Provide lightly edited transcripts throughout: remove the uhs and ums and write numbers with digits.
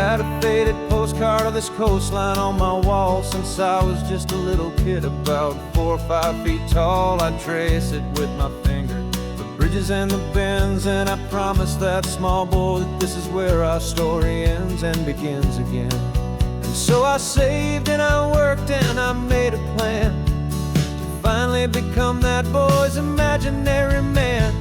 had a faded postcard of this coastline on my wall since I was just a little kid, about 4 or 5 feet tall. I'd trace it with my finger, the bridges and the bends, and I promised that small boy that this is where our story ends and begins again. And so I saved and I worked and I made a plan to finally become that boy's imaginary man.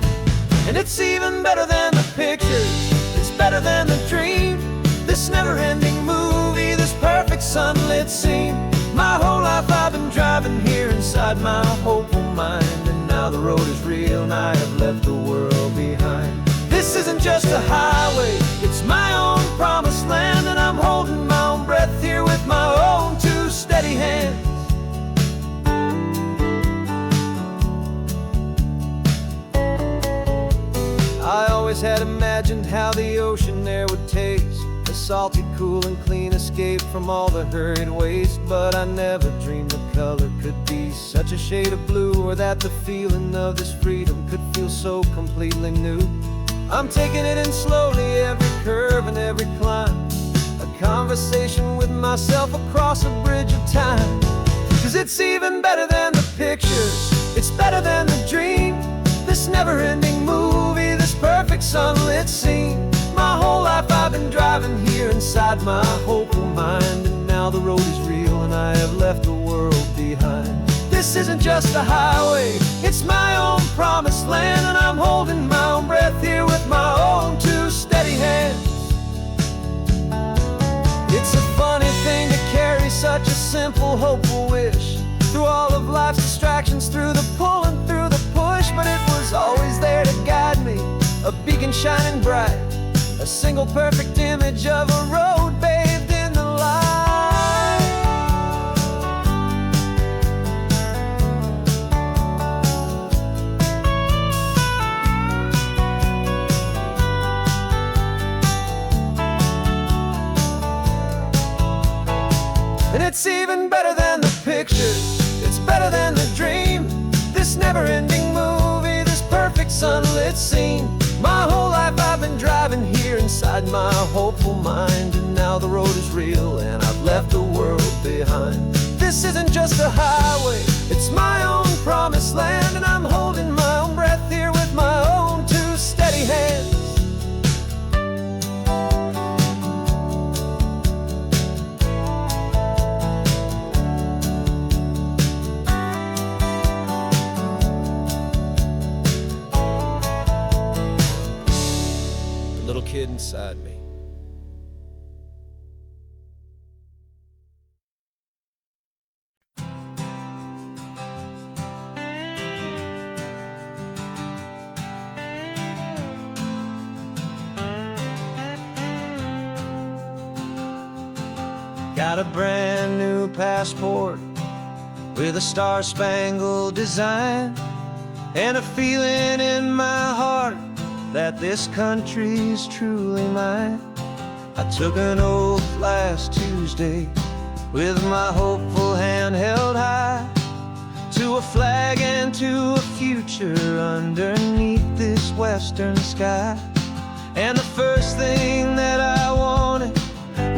And it's even better than the pictures, it's better than the dream, this never-ending movie, this perfect sunlit scene. My whole life I've been driving here inside my hopeful mind, and now the road is real and I have left the world behind. This isn't just a highway, it's my own promised land, and I'm holding my own breath here with my own 2 steady hands. I always had imagined how the ocean there would taste, a salty, cool and clean escape from all the hurried waste. But I never dreamed the color could be such a shade of blue, or that the feeling of this freedom could feel so completely new. I'm taking it in slowly, every curve and every climb, a conversation with myself across a bridge of time. 'Cause it's even better than the pictures, it's better than the dream, this never-ending movie, this perfect sunlit scene. My whole life I've been driving here inside my hopeful mind, and now the road is real and I have left the world behind. This isn't just a highway, it's my own promised land, and I'm holding my own breath here with my own 2 steady hands. It's a funny thing to carry such a simple, hopeful wish through all of life's distractions, through the pull and through the push, but it was always there to guide me, a beacon shining bright, a single perfect image of a road bathed in the light. And it's even better than the pictures, it's better than the dream, this never-ending movie, this perfect sunlit scene. My whole life I've been driving here inside my hopeful mind, and now the road is real and I've left the world behind. This isn't just a highway, it's my own promised land, and I'm holding my own breath here with my own 2 steady hands. Little kid inside me. Got a brand new passport with a star-spangled design, and a feeling in my heart that this country's truly mine. I took an oath last Tuesday with my hopeful hand held high, to a flag and to a future underneath this western sky. And the first thing that I wanted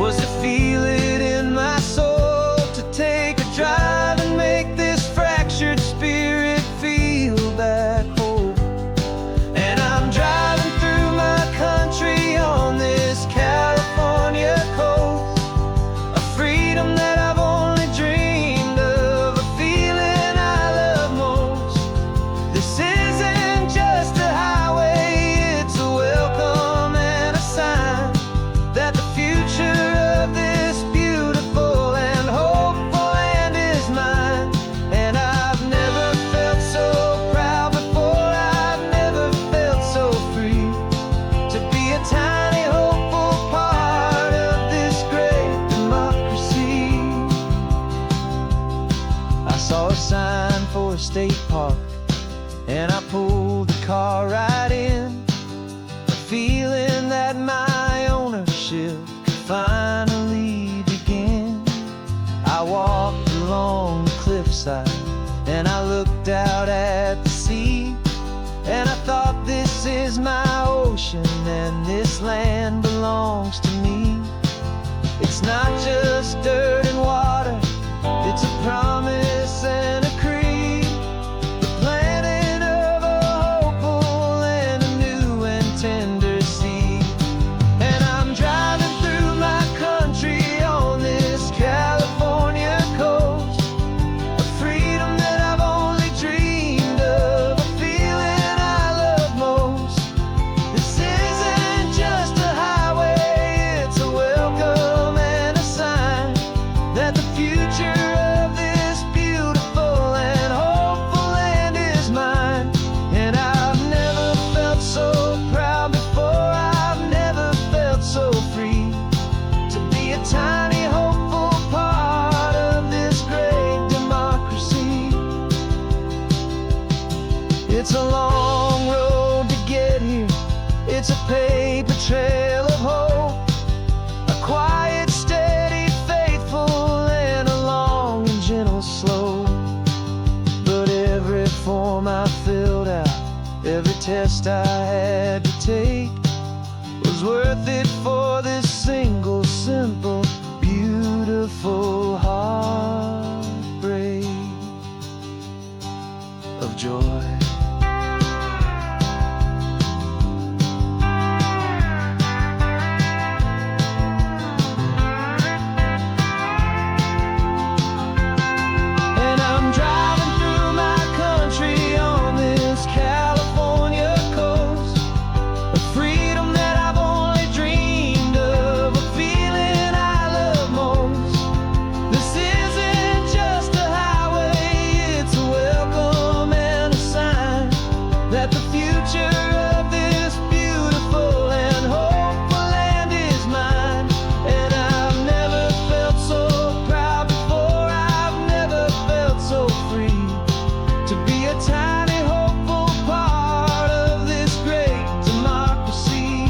was to feel it in my soul, to take a drive and make this fractured spirit feel back home. And I'm driving through my country on this California coast, a freedom that I've only dreamed of, a feeling I love most. This isn't just a highway, it's a welcome and a sign that the future of this beautiful and hopeful land is mine. And I've never felt so proud before, I've never felt so free, to be a tiny hopeful part of this great democracy. I saw a sign for a state park, and I pulled the car right in, a feeling that my ownership could finally begin. I walked along the cliffside and I looked out at the sea, and I thought, this is my ocean and this land belongs to me. It's not just dirt and water, it's a promise and a creed, the planting of a hopeful and a new and tender seed. And I'm driving through my country on this California coast, a freedom that I've only dreamed of, a feeling I love most. This isn't just a highway, it's a welcome and a sign that the future of this beautiful and hopeful land is mine. And I've never felt so proud before, I've never felt so free to be a tiny hopeful part of this great democracy. It's a long road to get here, it's a paper trail of hope, a quiet, steady, faithful, and a long and gentle slope. But every form I filled out, every test I had to take, was worth it for this single, simple, beautiful heartbreak of joy. And I'm driving through my country on this California coast, a freedom that I've only dreamed of, a feeling I love most. This isn't just a highway, it's a welcome and a sign that the future of this beautiful and hopeful land is mine. And I've never felt so proud before, I've never felt so free to be a tiny hopeful part of this great democracy.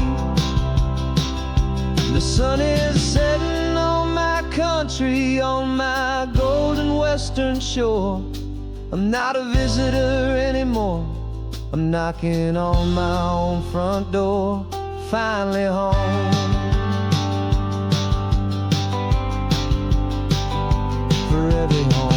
The sun is setting on my country, on my golden western shore. I'm not a visitor anymore, I'm knocking on my own front door, finally home. For every home.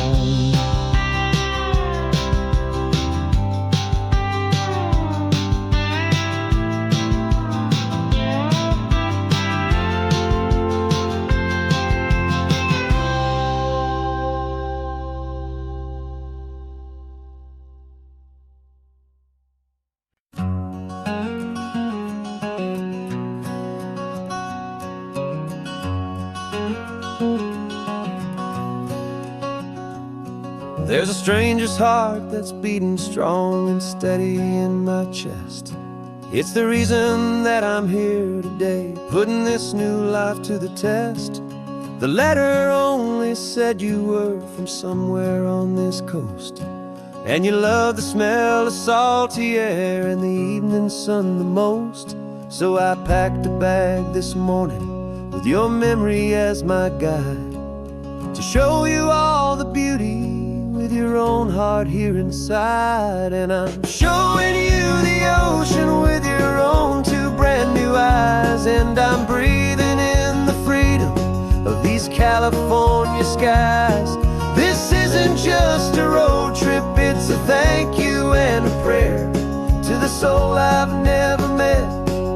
There's a stranger's heart that's beating strong and steady in my chest. It's the reason that I'm here today, putting this new life to the test. The letter only said you were from somewhere on this coast, and you love the smell of salty air and the evening sun the most. So I packed a bag this morning with your memory as my guide, to show you all the beauty with your own heart here inside. And I'm showing you the ocean with your own two brand new eyes, and I'm breathing in the freedom of these California skies. This isn't just a road trip, it's a thank you and a prayer to the soul I've never met,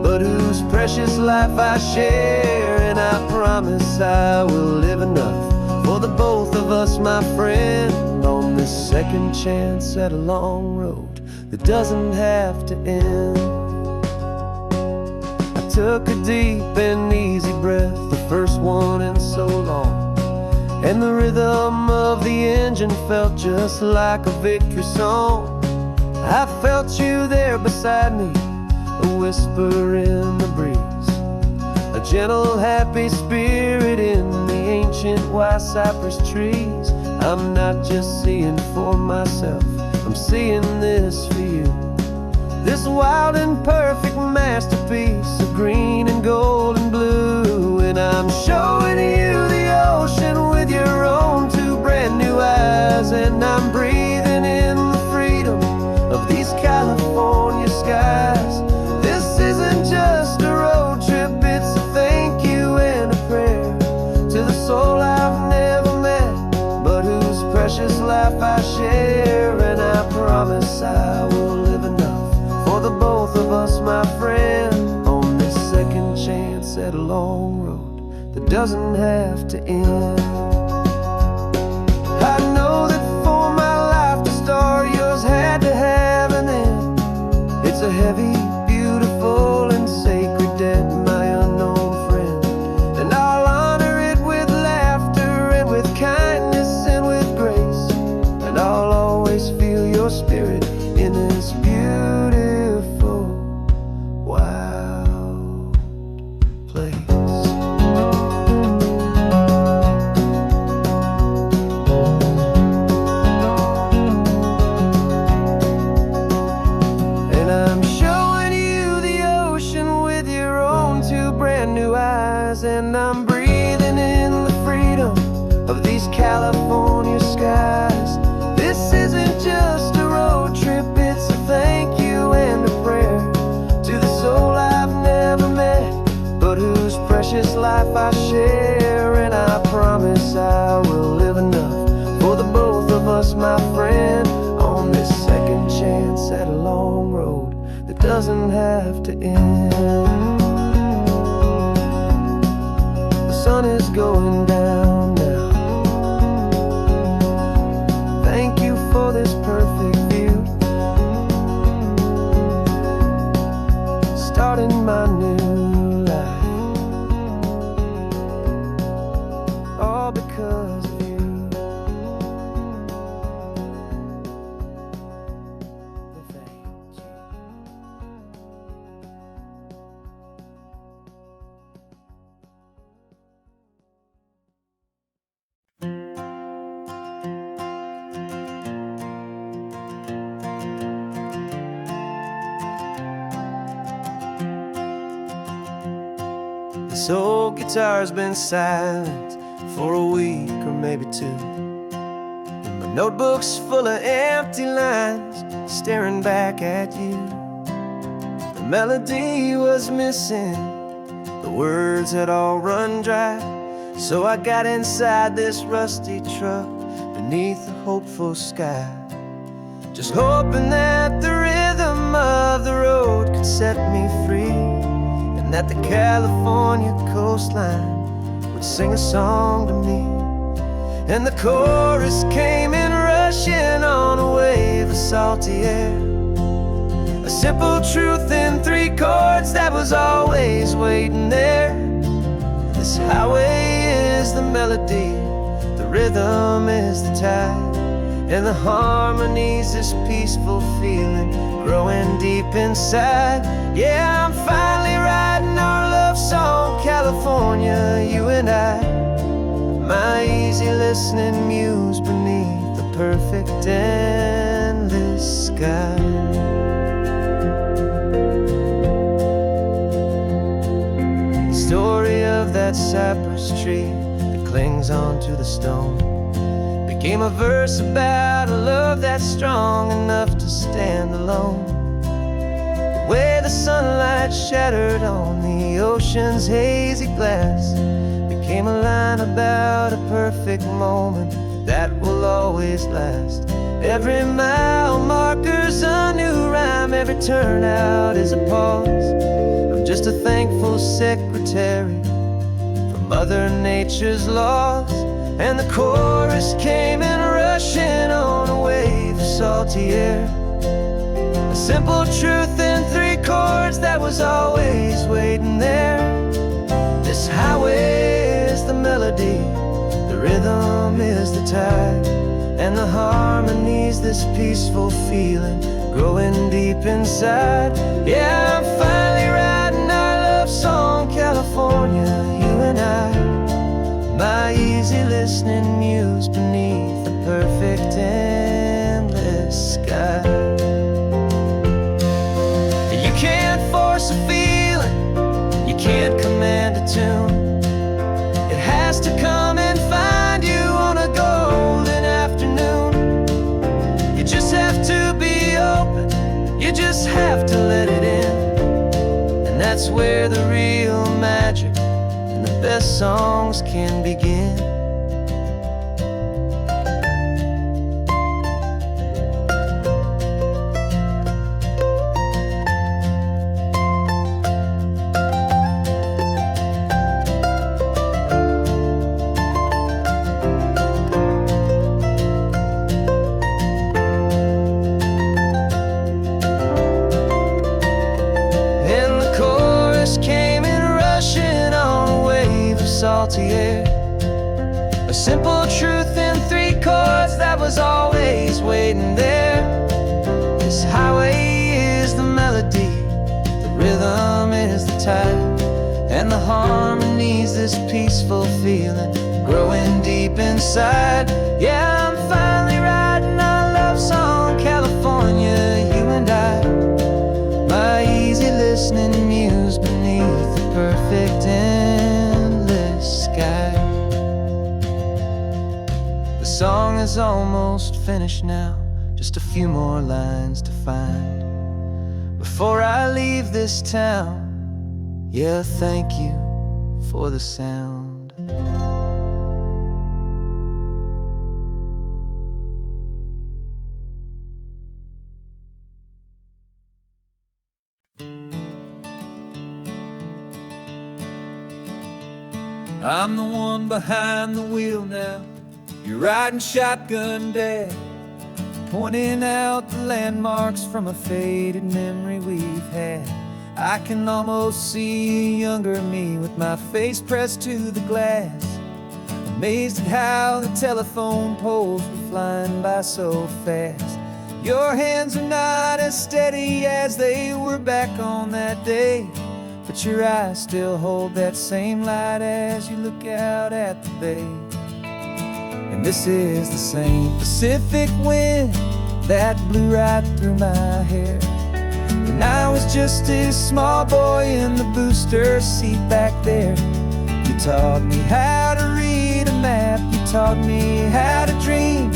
but whose precious life I share. And I promise I will live enough for the both of us, my friend, on this second chance at a long road that doesn't have to end. I took a deep and easy breath, the first one in so long, and the rhythm of the engine felt just like a victory song. I felt you there beside me, a whisper in the breeze, a gentle happy spirit in the ancient white cypress trees. I'm not just seeing for myself, I'm seeing this for you, this wild and perfect masterpiece of green and gold and blue. And I'm showing you the ocean with your own two brand new eyes, and I'm breathing in the freedom of these California skies. This isn't just a road trip, it's a thank you and a prayer at a long road that doesn't have to end. I know that for my life to start, yours had to have an end. It's a heavy, beautiful, and sacred debt, my unknown friend, and I'll honor it with laughter and with kindness and with grace, and I'll always feel your spirit in this beautiful, wild place. And I'm showing you the ocean with your own two brand new eyes, and I'm breathing in the freedom of these California skies. This isn't just a road trip, it's a thank you and a prayer to the soul I've never met, but whose precious life I share. And I promise I will live enough for the both of us, my friend, on this second chance at a long road that doesn't have to end. The sun is going down now. Thank you for this perfect view, starting my new life, all because of you. Thank you. This old guitar's been silent for a week or maybe two, and my notebook's full of empty lines staring back at you. The melody was missing, the words had all run dry, so I got inside this rusty truck beneath a hopeful sky, just hoping that the rhythm of the road could set me free, and that the California coastline would sing a song to me. And the chorus came in rushing on a wave of salty air, a simple truth in 3 chords that was always waiting there. This highway is the melody, the rhythm is the tide, and the harmony's this peaceful feeling growing deep inside. Yeah, I'm finally writing our love song, California, you and I, my easy listening muse beneath the perfect endless sky. The story of that cypress tree that clings onto the stone became a verse about a love that's strong enough to stand alone. The way the sunlight shattered on the ocean's hazy glass became a line about a perfect moment that will always last. Every mile marker's a new rhyme, every turnout is a pause. I'm just a thankful secretary for Mother Nature's laws. And the chorus came in rushing on a wave of salty air, a simple truth in 3 chords that was always waiting there. This highway is the melody, the rhythm is the tide, and the harmony's this peaceful feeling growing deep inside. Yeah, I'm finally writing our love song, California, you and I, my easy listening muse beneath the perfect endless sky. You can't force a feeling, you can't command a tune. It has to come and find you on a golden afternoon. You just have to be open, you just have to let it in, and that's where the real magic and the best songs can begin. salty air. A simple truth in 3 chords that was always waiting there. This highway is the melody, the rhythm is the tide, and the harmony's this peaceful feeling growing deep inside. Yeah, I'm finally writing our love song, California, you and I. My easy listening muse beneath the perfect endless sky. The song is almost finished now, just a few more lines to find before I leave this town. Yeah, thank you for the sound. I'm the one behind the wheel now. You're riding shotgun, Dad, pointing out the landmarks from a faded memory we've had. I can almost see a younger me with my face pressed to the glass, amazed at how the telephone poles were flying by so fast. Your hands are not as steady as they were back on that day, but your eyes still hold that same light as you look out at the bay. And this is the same Pacific wind that blew right through my hair when I was just a small boy in the booster seat back there. You taught me how to read a map, you taught me how to dream,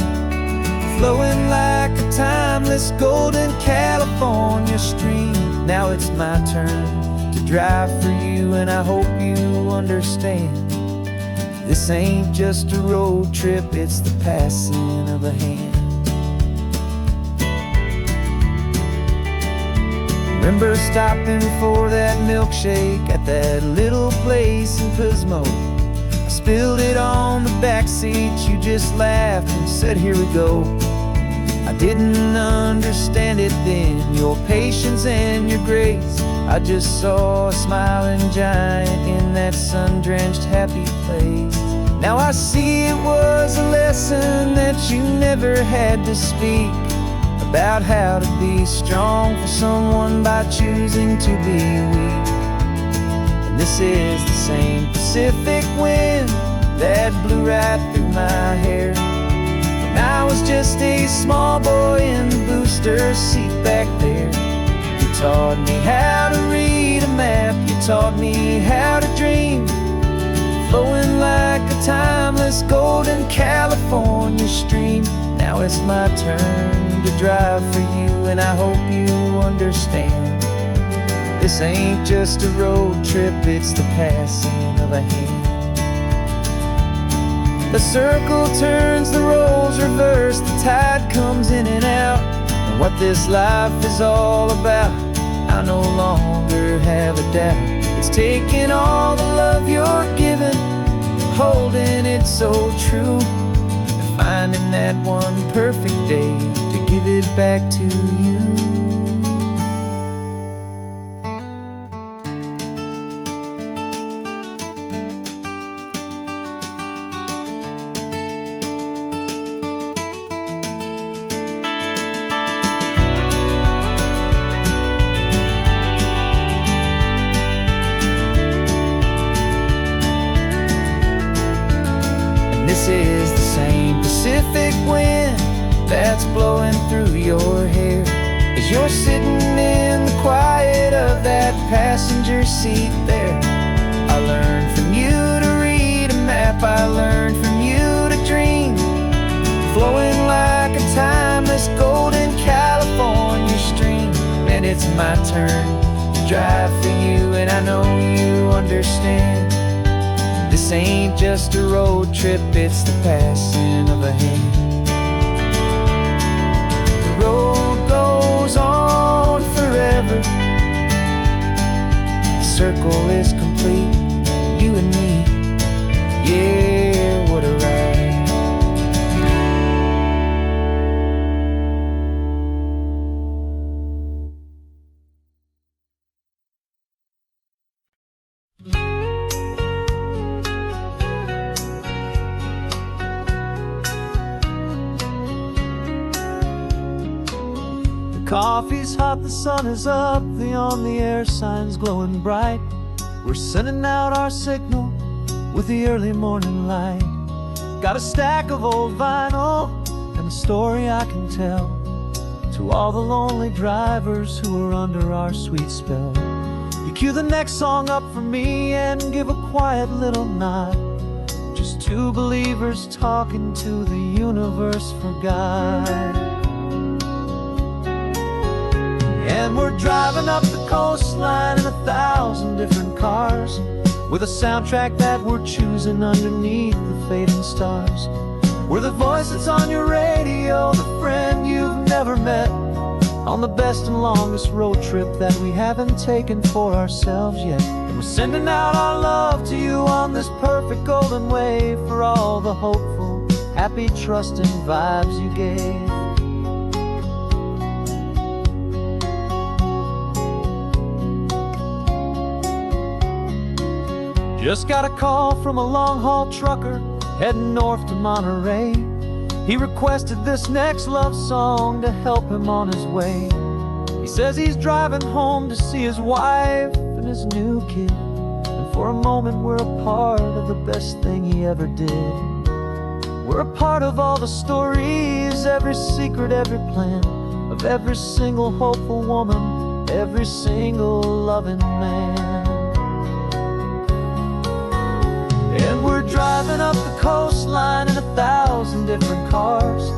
flowing like a timeless golden California stream. Now it's my turn to drive for you, and I hope you understand. This ain't just a road trip, it's the passing of a hand. Remember stopping for that milkshake at that little place in Pismo? I spilled it on the back seat, you just laughed and said, here we go. I didn't understand it then, your patience and your grace. I just saw a smiling giant in that sun-drenched happy place. Now I see it was a lesson that you never had to speak, about how to be strong for someone by choosing to be weak. And this is the same Pacific wind that blew right through my hair when I was just a small boy in the booster seat back there. You taught me how to read a map, you taught me how to dream, flowing like a timeless golden California stream. Now it's my turn to drive for you, and I hope you understand. This ain't just a road trip, it's the passing of a hand. The circle turns, the roles reverse, the tide comes in and out. And what this life is all about, I no longer have a doubt. It's taking all the love you're giving, holding it so true, and finding that one perfect day to give it back to you. This is the same Pacific wind that's blowing through your hair as you're sitting in the quiet of that passenger seat there. I learned from you to read a map, I learned from you to dream, flowing like a timeless golden California stream. And it's my turn to drive for you, and I know you understand. This ain't just a road trip, it's the passing of a hand. The road goes on forever, the circle is complete, you and me, yeah, what a ride. Coffee's hot, the sun is up, the on-the-air sign's glowing bright. We're sending out our signal with the early morning light. Got a stack of old vinyl and a story I can tell to all the lonely drivers who are under our sweet spell. You cue the next song up for me and give a quiet little nod. Just two believers talking to the universe for God. And we're driving up the coastline in 1,000 different cars, with a soundtrack that we're choosing underneath the fading stars. We're the voice that's on your radio, the friend you've never met, on the best and longest road trip that we haven't taken for ourselves yet. And we're sending out our love to you on this perfect golden wave, for all the hopeful, happy, trusting vibes you gave. Just got a call from a long-haul trucker heading north to Monterey. He requested this next love song to help him on his way. He says he's driving home to see his wife and his new kid, and for a moment we're a part of the best thing he ever did. We're a part of all the stories, every secret, every plan, of every single hopeful woman, every single loving man. And we're driving up the coastline in 1,000 different cars,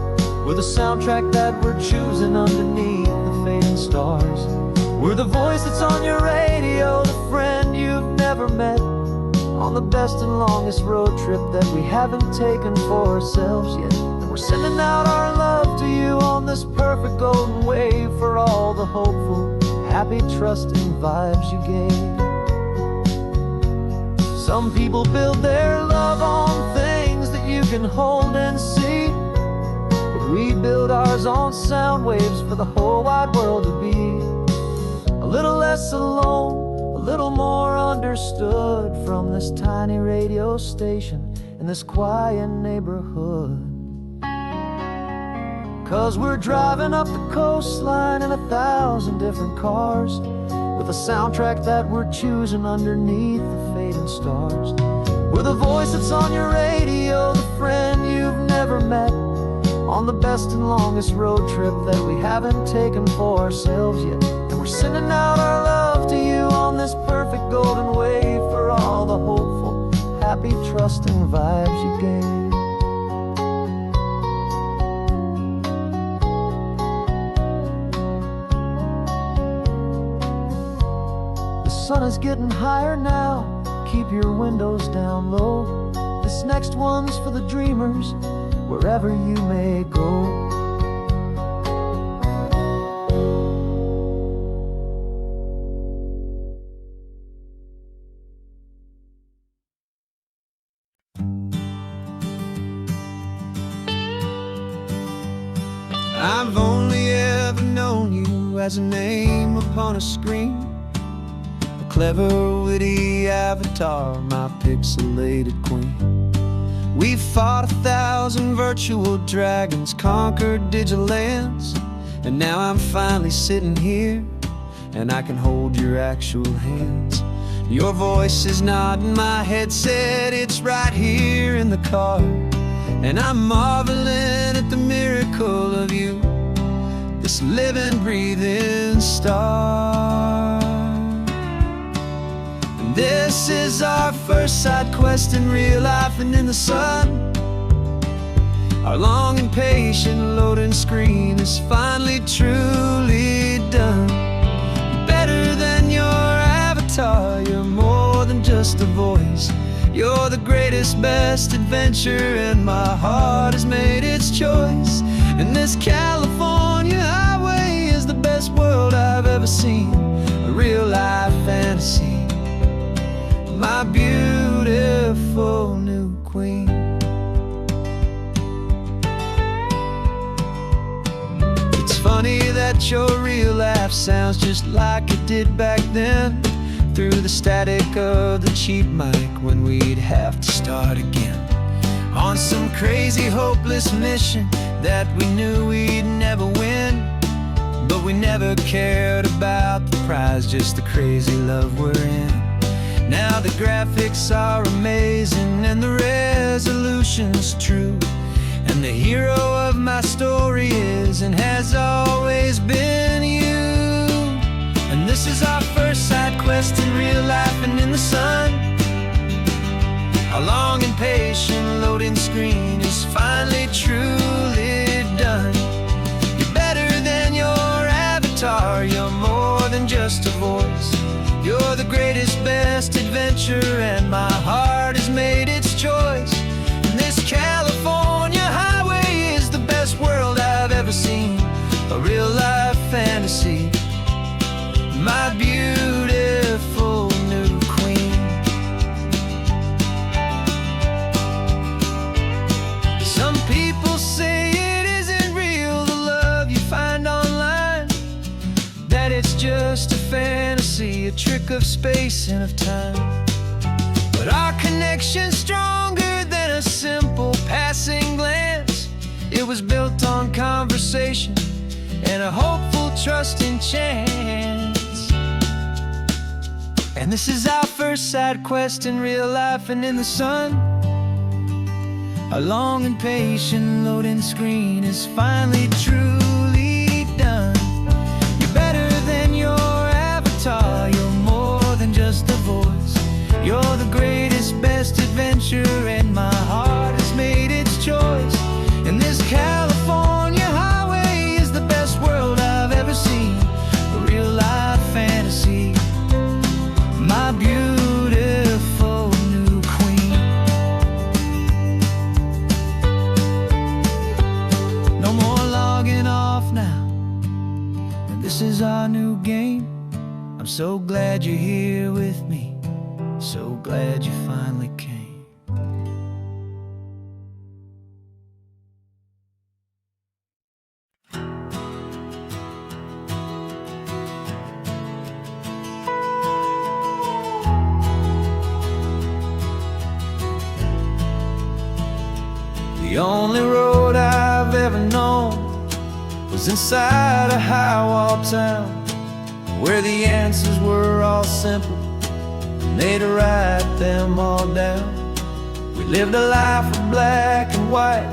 with a soundtrack that we're choosing underneath the fading stars. We're the voice that's on your radio, the friend you've never met, on the best and longest road trip that we haven't taken for ourselves yet. And we're sending out our love to you on this perfect golden wave, for all the hopeful, happy, trusting vibes you gave. Some people build their love on things that you can hold and see, but we build ours on sound waves for the whole wide world to be a little less alone, a little more understood, from this tiny radio station in this quiet neighborhood. 'Cause we're driving up the coastline in 1,000 different cars, with a soundtrack that we're choosing underneath the fading stars. We're the voice that's on your radio, the friend you've never met, on the best and longest road trip that we haven't taken for ourselves yet. And we're sending out our love to you on this perfect golden wave, for all the hopeful, happy, trusting vibes you gave. The sun is getting higher now, keep your windows down low. This next one's for the dreamers, wherever you may go. I've only ever known you as a name upon a screen, a clever, witty avatar, my pixelated queen. We fought 1,000 virtual dragons, conquered digital lands, and now I'm finally sitting here, and I can hold your actual hands. Your voice is not in my headset, it's right here in the car, and I'm marveling at the miracle of you, this living, breathing star. And this is our first side quest in real life and in the sun. Our long and patient loading screen is finally truly done. Better than your avatar, you're more than just a voice. You're the greatest, best adventure, and my heart has made its choice. And this California highway is the best world I've ever seen, a real life fantasy, my beautiful new queen. It's funny that your real laugh sounds just like it did back then, through the static of the cheap mic when we'd have to start again, on some crazy hopeless mission that we knew we'd never win. But we never cared about the prize, just the crazy love we're in. Now the graphics are amazing and the resolution's true, and the hero of my story is and has always been you. And this is our first side quest in real life and in the sun. Our long and patient loading screen is finally truly done. You're better than your avatar, you're more than just a voice. You're the greatest, best adventure, and my heart has made its choice. And this California highway is the best world I've ever seen, a real life fantasy, my beautiful new queen. Some people say it isn't real, the love you find online, that it's just a fantasy, a trick of space and of time. But our connection's stronger than a simple passing glance. It was built on conversation and a hopeful, trusting chance. And this is our first side quest in real life and in the sun. Our long and patient loading screen is finally truly done. You're better than your avatar, you're more than just a voice. You're the greatest, best adventure, and my heart has made its choice. And this California highway is the best world I've ever seen, a real life fantasy, my beautiful new queen. No more logging off now, and this is our new game. I'm so glad you're here with me, so glad you finally came. The only road I've ever known was inside a high-wall town, where the answers were all simple and they'd write them all down. We lived a life of black and white,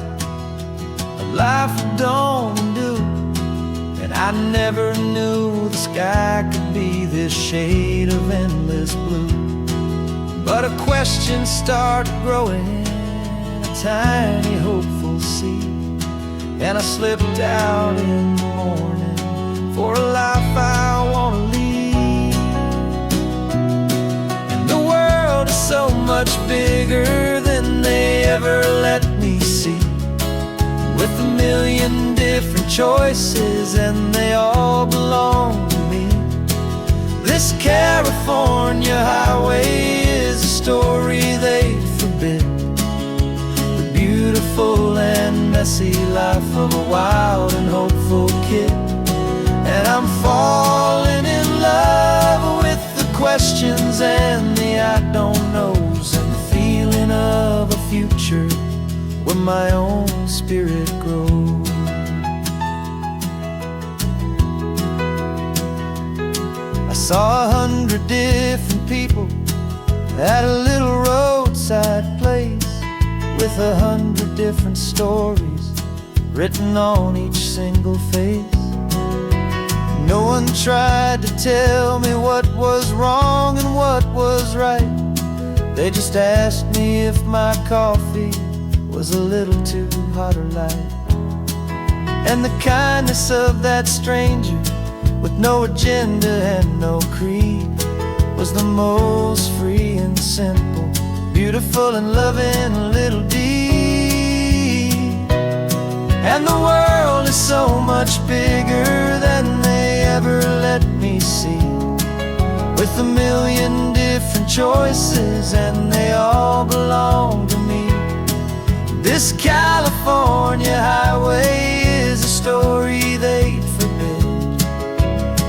a life of dawn and dew, and I never knew the sky could be this shade of endless blue. But a question started growing, a tiny hopeful seed, and I slipped out in the morning for a life I want to lead. And the world is so much bigger than they ever let me see, with a million different choices and they all belong to me. This California highway is a story they forbid, the beautiful and messy life of a wild and hopeful kid. And I'm falling in love with the questions and the I don't knows, and the feeling of a future where my own spirit grows. I saw 100 different people at a little roadside place, with 100 different stories written on each single face. No one tried to tell me what was wrong and what was right. They just asked me if my coffee was a little too hot or light. And the kindness of that stranger, with no agenda and no creed, was the most free and simple, beautiful and loving little deed. And the world is so much bigger than they ever let me see, with a million different choices and they all belong to me. This California highway is a story they'd forbid,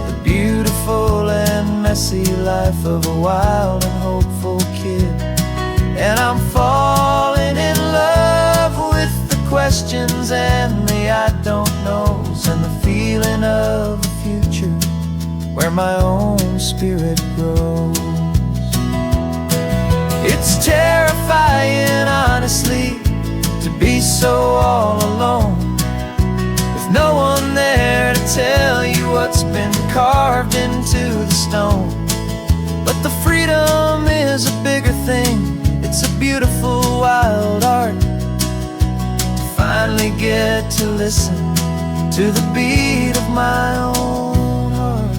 the beautiful and messy life of a wild and hopeful kid. And I'm falling in love with the questions and the I don't knows, and the feeling of the future my own spirit grows. It's terrifying, honestly, to be so all alone, with no one there to tell you what's been carved into the stone. But the freedom is a bigger thing. It's a beautiful wild art to finally get to listen to the beat of my own heart.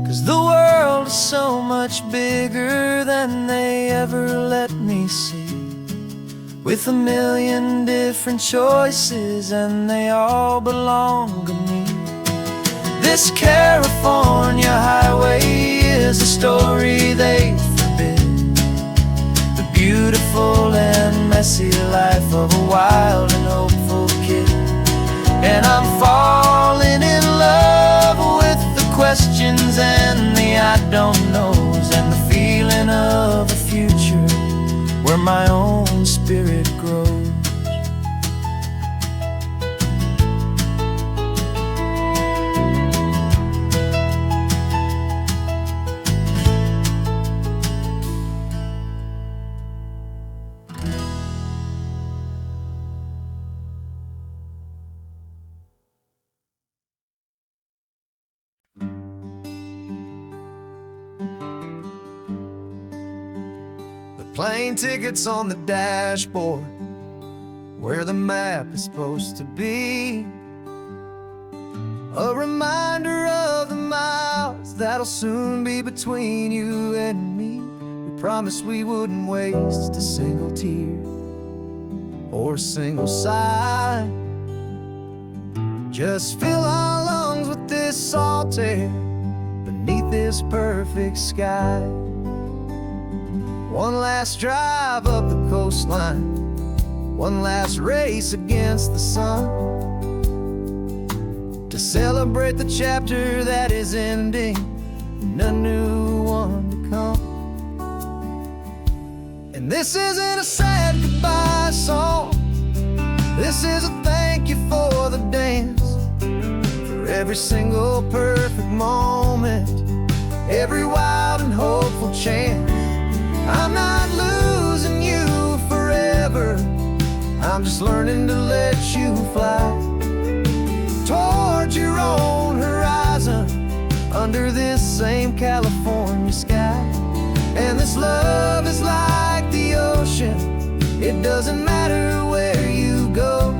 'Cause the world is so much bigger than they ever let me see, with a million different choices and they all belong to me. This California highway is a story they forbid, the beautiful and messy life of a wild and hopeful kid. And I'm falling in love with the questions and the I don't knows, and the feeling of a future where my own spirit grows. Plane tickets on the dashboard, where the map is supposed to be, a reminder of the miles that'll soon be between you and me. We promised we wouldn't waste a single tear or a single sigh. Just fill our lungs with this salt air beneath this perfect sky. One last drive up the coastline, one last race against the sun, to celebrate the chapter that is ending and a new one to come. And this isn't a sad goodbye song, this is a thank you for the dance, for every single perfect moment, every wild and hopeful chance. I'm not losing you forever, I'm just learning to let you fly towards your own horizon, under this same California sky. And this love is like the ocean, it doesn't matter where you go,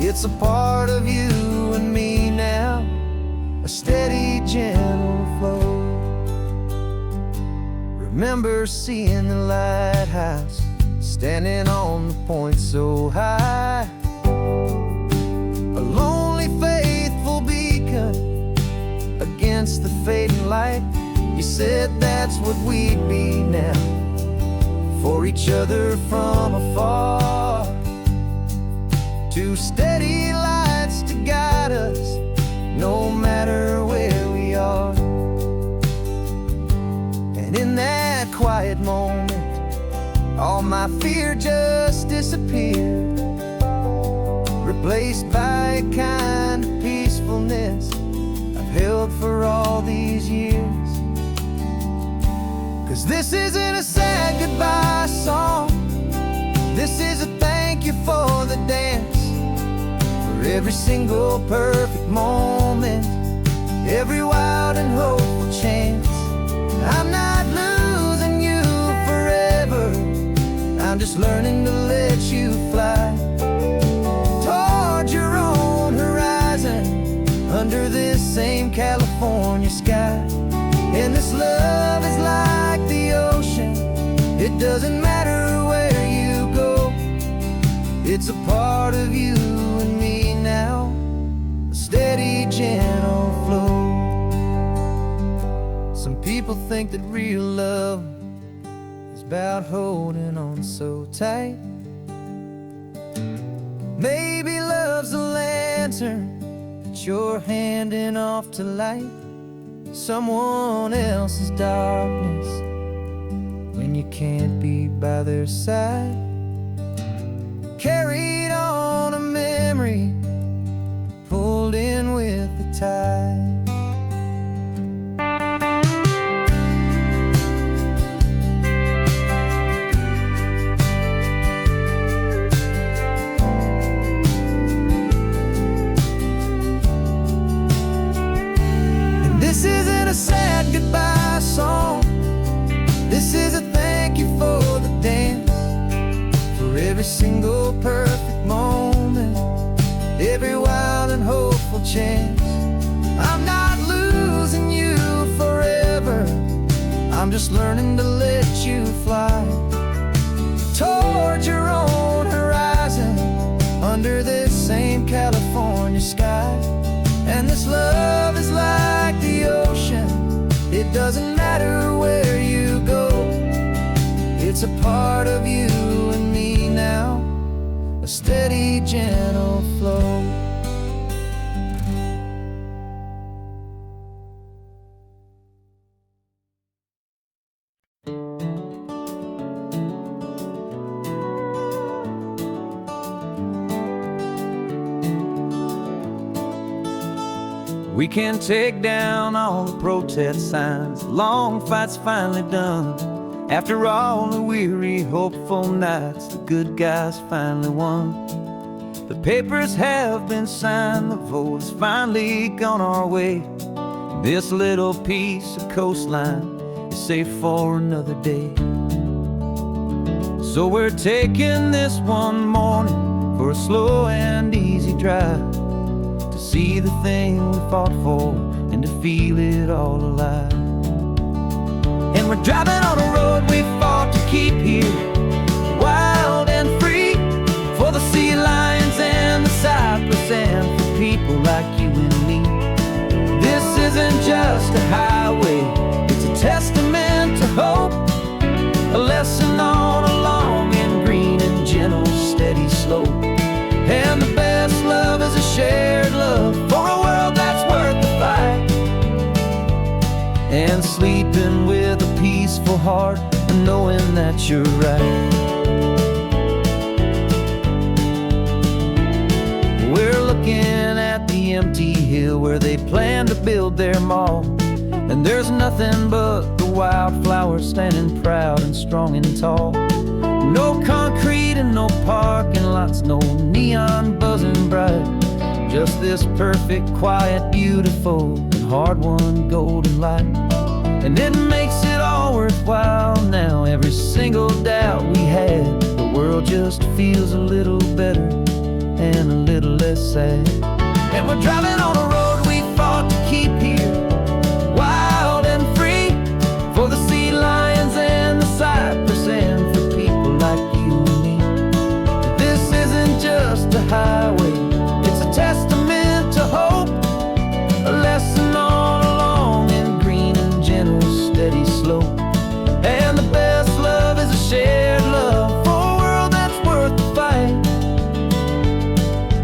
it's a part of you and me now, a steady, gentle flow. Remember seeing the lighthouse, standing on the point so high, a lonely, faithful beacon against the fading light. You said that's what we'd be now, for each other from afar, two steady lights to guide us, no matter where we are. And in that quiet moment, all my fear just disappeared, replaced by a kind of peacefulness I've held for all these years. 'Cause this isn't a sad goodbye song, this is a thank you for the dance, for every single perfect moment, every wild and hopeful chance. I'm not losing you forever, I'm just learning to let you fly towards your own horizon, under this same California sky. And this love is like the ocean, it doesn't matter where you go, it's a part of you and me now, a steady, gentle flow. Some people think that real love is about holding on so tight. Maybe love's a lantern that you're handing off to light someone else's darkness when you can't be by their side. Carried on a memory, pulled in with the tide. single perfect moment, every wild and hopeful chance. I'm not losing you forever, I'm just learning to let you fly towards your own horizon, under this same California sky. And this love is like the ocean, it doesn't matter where you go, it's a part of you and me now, a steady, gentle flow. We can take down all the protest signs, long fight's finally done. After all the weary, hopeful nights, the good guys finally won. The papers have been signed, the vote has finally gone our way. This little piece of coastline is safe for another day. So we're taking this one morning for a slow and easy drive, to see the thing we fought for and to feel it all alive. And we're driving on a road we fought to keep here, wild and free, for the sea lions and the cypress and for people like you and me. This isn't just a highway, it's a testament to hope, a lesson on a long and green and gentle steady slope. And the best love is a shared love for a world that's worth the fight, and sleeping with a peaceful heart and knowing that you're right. We're looking at the empty hill where they plan to build their mall, and there's nothing but the wildflowers standing proud and strong and tall. No concrete and no parking lots, no neon buzzing bright, just this perfect, quiet, beautiful, and hard-won golden light. And it makes it all worthwhile now, every single doubt we had. The world just feels a little better and a little less sad. And we're driving on a road we fought to keep here, wild and free, for the sea lions and the cypress and for people like you and me. This isn't just a highway, it's a testament to hope, a lesson on a long and green and gentle steady slope. And the best love is a shared love for a world that's worth the fight,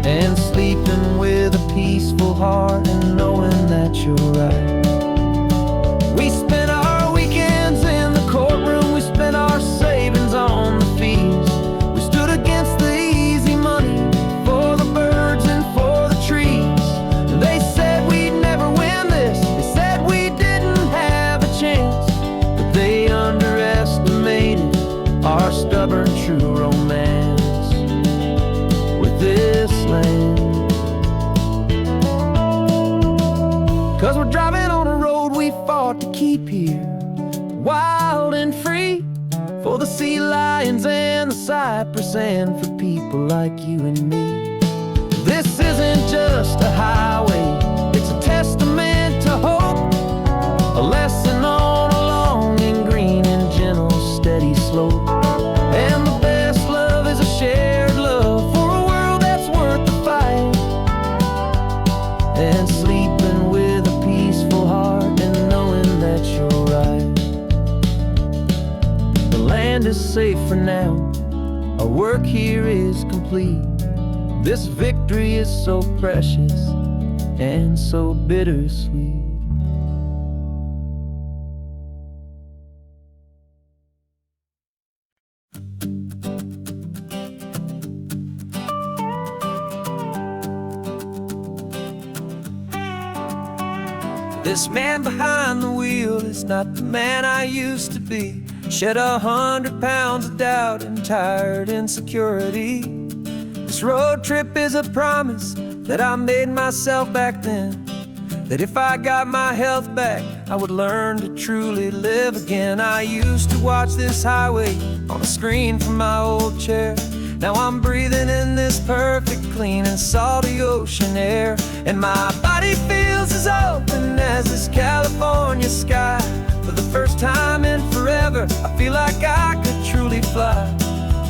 and sleeping with a peaceful heart and knowing that you're right. We spent our weekends in the courtroom, we spent our savings on the fees. We stood against the easy money for the birds and for the trees. They said we'd never win this, they said we didn't have a chance, but they underestimated our stubborn true romance with this land. 'Cause we're driving on a road we fought to keep here, wild and free, for the sea lions and the cypress and for people like you and me. This isn't just a highway, it's a testament to hope, a lesson on a long and green and gentle steady slope. And the best love is a shared love for a world that's worth the fight, and sleeping with a peaceful heart and knowing that you're right. The land is safe for now, our work here is complete. This victory is so precious and so bittersweet. This man behind the wheel is not the man I used to be. Shed 100 pounds of doubt and tired insecurity. This road trip is a promise that I made myself back then, that if I got my health back, I would learn to truly live again. I used to watch this highway on a screen from my old chair, Now I'm breathing in this perfect, clean and salty ocean air, and my body feels as open as this California sky. For the first time in forever, I feel like I could truly fly.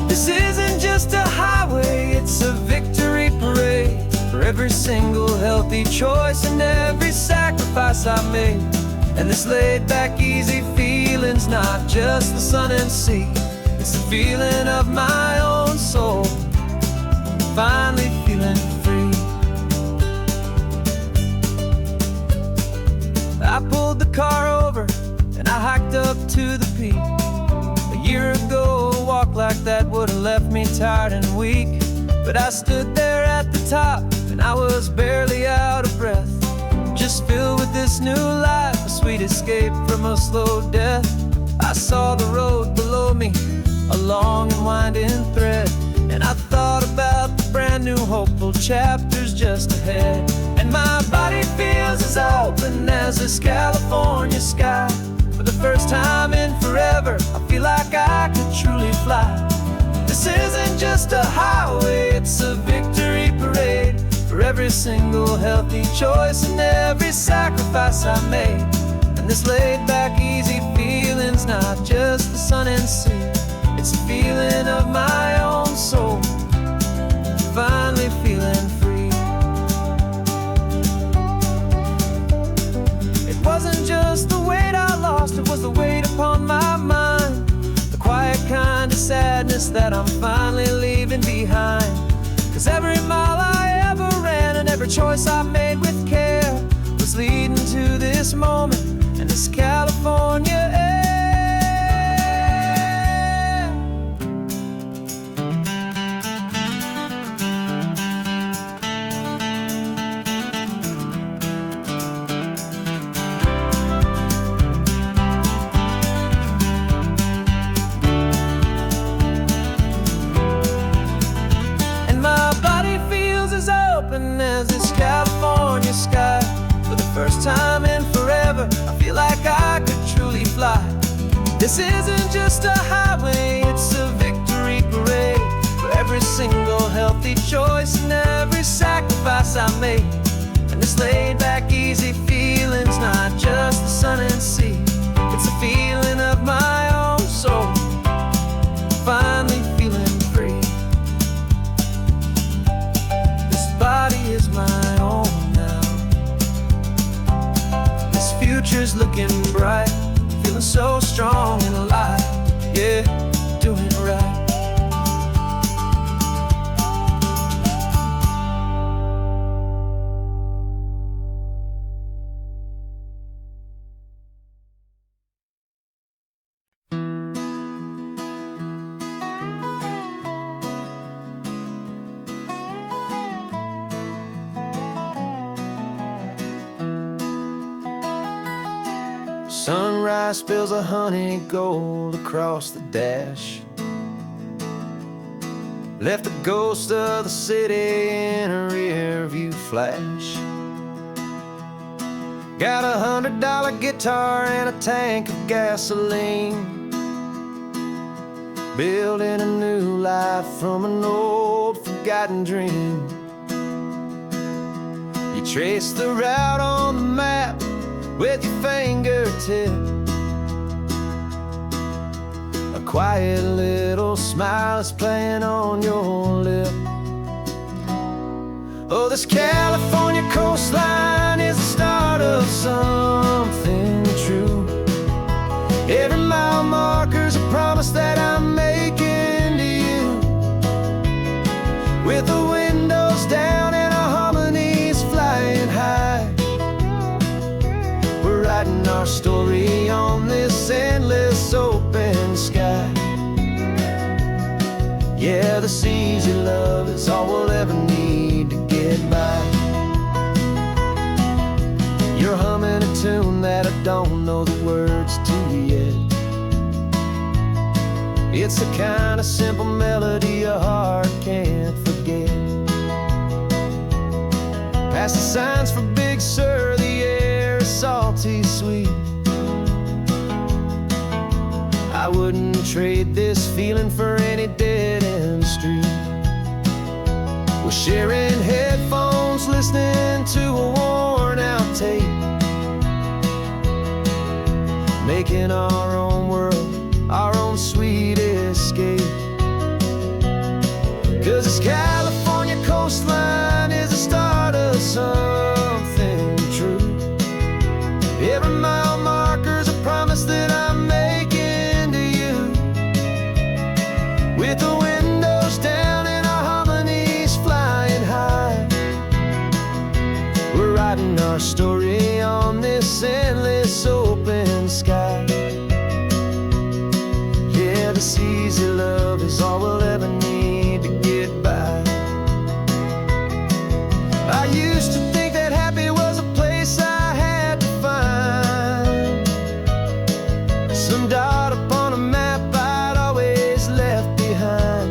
This isn't just a highway, it's a victory parade for every single healthy choice and every sacrifice I made. And this laid-back, easy feeling's not just the sun and sea, it's the feeling of my own soul, finally feeling free. I pulled the car over and I hiked up to the peak. A year ago, a walk like that would've left me tired and weak, but I stood there at the top and I was barely out of breath, just filled with this new life, a sweet escape from a slow death. I saw the road below me, a long and winding thread, and I thought about the brand new hopeful chapters just ahead. And my body feels as open as this California sky. For the first time in forever, I feel like I could truly fly. This isn't just a highway, it's a victory parade for every single healthy choice and every sacrifice I made. And this laid-back, easy feeling's not just the sun and sea, it's a feeling of my own soul, finally feeling free. It wasn't just the weight I lost, it was the weight upon my mind, the quiet kind of sadness that I'm finally leaving behind. 'Cause every mile I ever ran and every choice I made with care was leading to this moment and this California air. As this California sky. For the first time in forever, I feel like I could truly fly. This isn't just a highway, it's a victory parade for every single healthy choice and every sacrifice I made. And this laid-back, easy feeling's not just the sun and sea, it's a feeling of my own soul, finally feeling free. Body is my own now. This future's looking bright, feeling so strong and alive. Yeah, doing it right. Sunrise spills a honey gold across the dash, left the ghost of the city in a rear view flash. Got a $100 guitar and a tank of gasoline, building a new life from an old forgotten dream. You trace the route on the map with your fingertip, a quiet little smile is playing on your lip. Oh, this California coastline is the start of something true. Every mile marker's a promise that I'm making to you, with the windows down and our harmonies flying high. Writing our story on this endless open sky. Yeah, this easy love is all we'll ever need to get by. You're humming a tune that I don't know the words to yet. It's the kind of simple melody a heart can't forget. Past the signs for Big Sur, the air is salty sweet. I wouldn't trade this feeling for any dead-end street. sharing headphones, listening to a worn-out tape, making our own world, our own sweet escape. 'Cause this California coastline is the start of something true. Every mile marker's a promise that I'm making to you. With the windows down and our harmonies flying high, we're writing our story on this endless open sky. Yeah, this easy love is all we'll ever need to get by. I used to think that happy was a place I had to find, some dot upon a map I'd always left behind.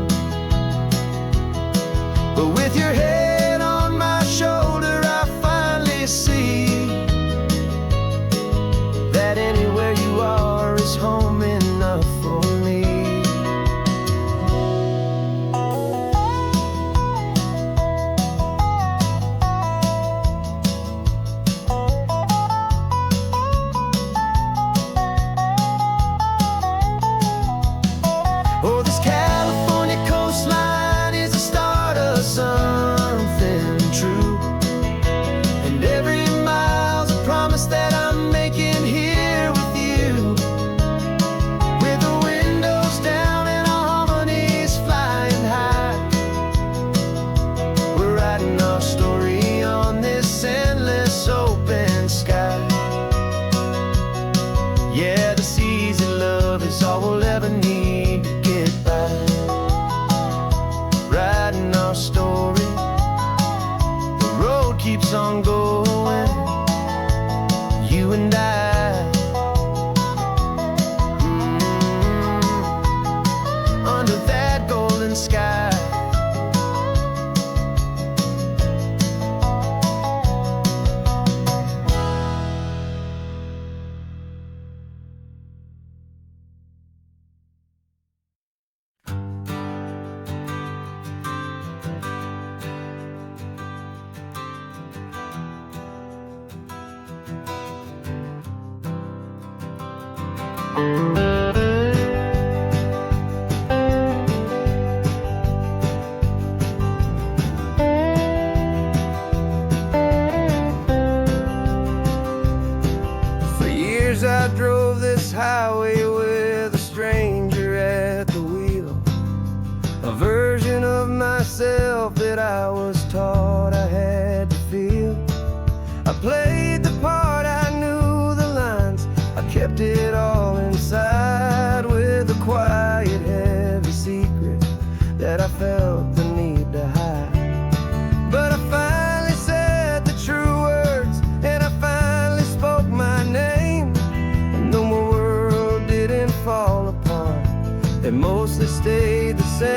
But with your head on my shoulder, I finally see that anywhere you are is home enough for me. Oh, this California coastline is the start of something true. And every mile's a promise that I'm making here with you. With the windows down and our harmonies flying high, we're writing our story on this endless open sky. Yeah, this easy love is all we'll ever need to get by. Writing our story, the road keeps on going, you and I. Under that golden sky. For years I drove this highway with a stranger at the wheel, a version of myself that I was taught I had to feel. I played the part, I knew the lines, I kept it all inside with a quiet, heavy secret that I felt the need to hide. But I finally said the true words, and I finally spoke my name. And though my world didn't fall apart, it mostly stayed the same.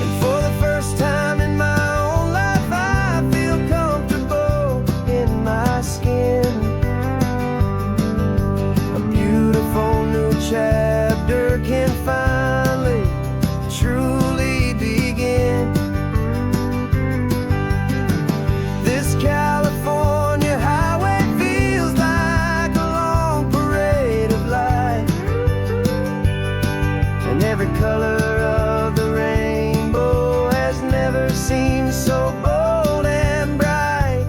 And for the first time in my own life, I feel comfortable in my skin. A beautiful new chapter can finally truly begin. This California highway feels like a long parade of light, and every color of the rainbow has never seemed so bold and bright.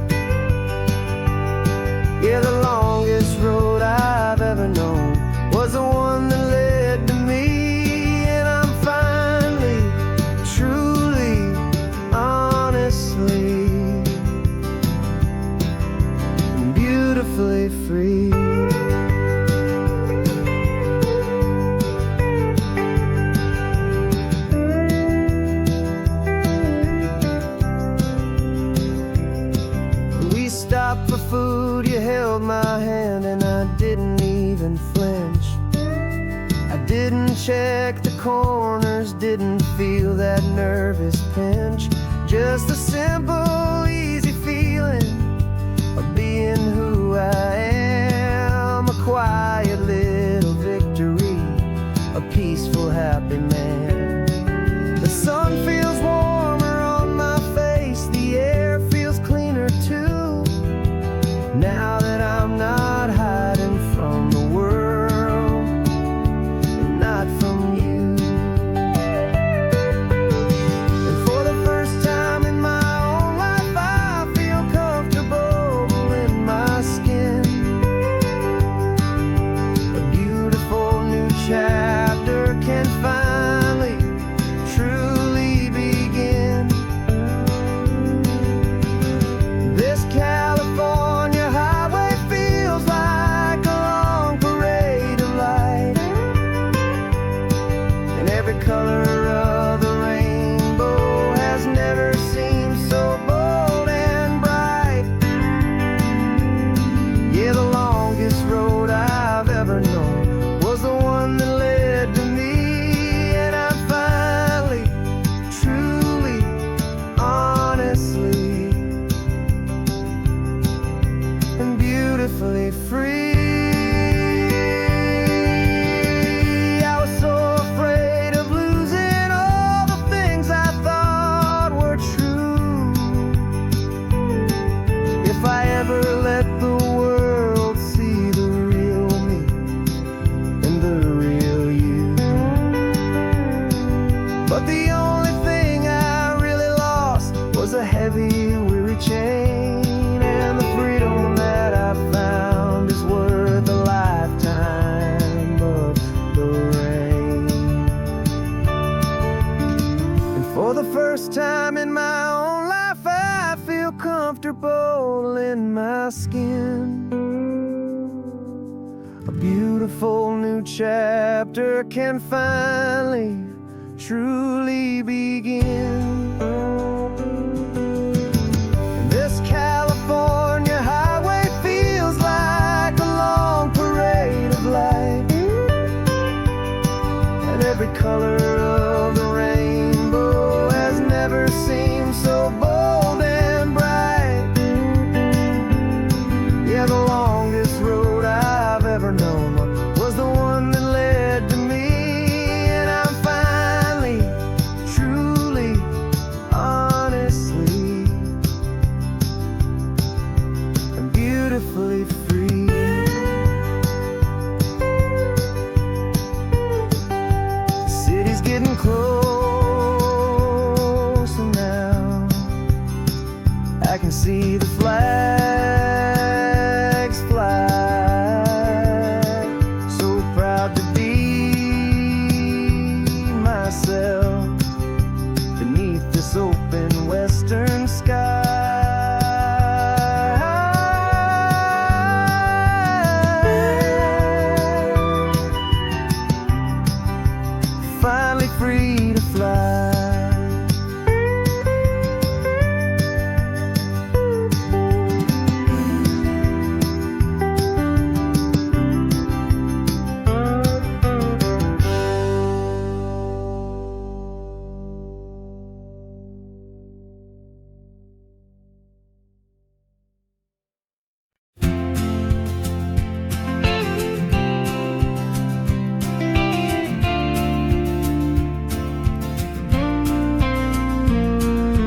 Yeah, the longest road I've ever known was the one that led to me, and I'm finally, truly, honestly, and beautifully free. We stopped for food, you held my hand, and I didn't even flinch. I didn't check the corners, didn't feel that nervous pinch. Just a simple, easy feeling of being who I am. A quiet little victory, a peaceful, happy man. The sun can finally truly begin. This California highway feels like a long parade of light, and every color of the rainbow has never seemed so bold and bright. Yeah, the longest road I've ever known was the one that led to me, and I'm finally, truly, honestly, and beautifully free. I was so afraid of losing all the things I thought were true. If I ever let the world see the real me and the real you. But the only thing I really lost was a heavy, weary chain, and the freedom that I found is worth a lifetime of the rain. And for the first time in my own life, I feel comfortable in my skin. A beautiful new chapter can finally, truly begin. This California highway feels like a long parade of light, and every color of the rainbow has never seemed so bold and bright. Yeah, the longest road I've ever known was the one that led to me, and I'm finally, truly, honestly, and beautifully free. The city's getting closer now. I can see the flags fly. So proud to be myself beneath this open western sky. Finally free to fly.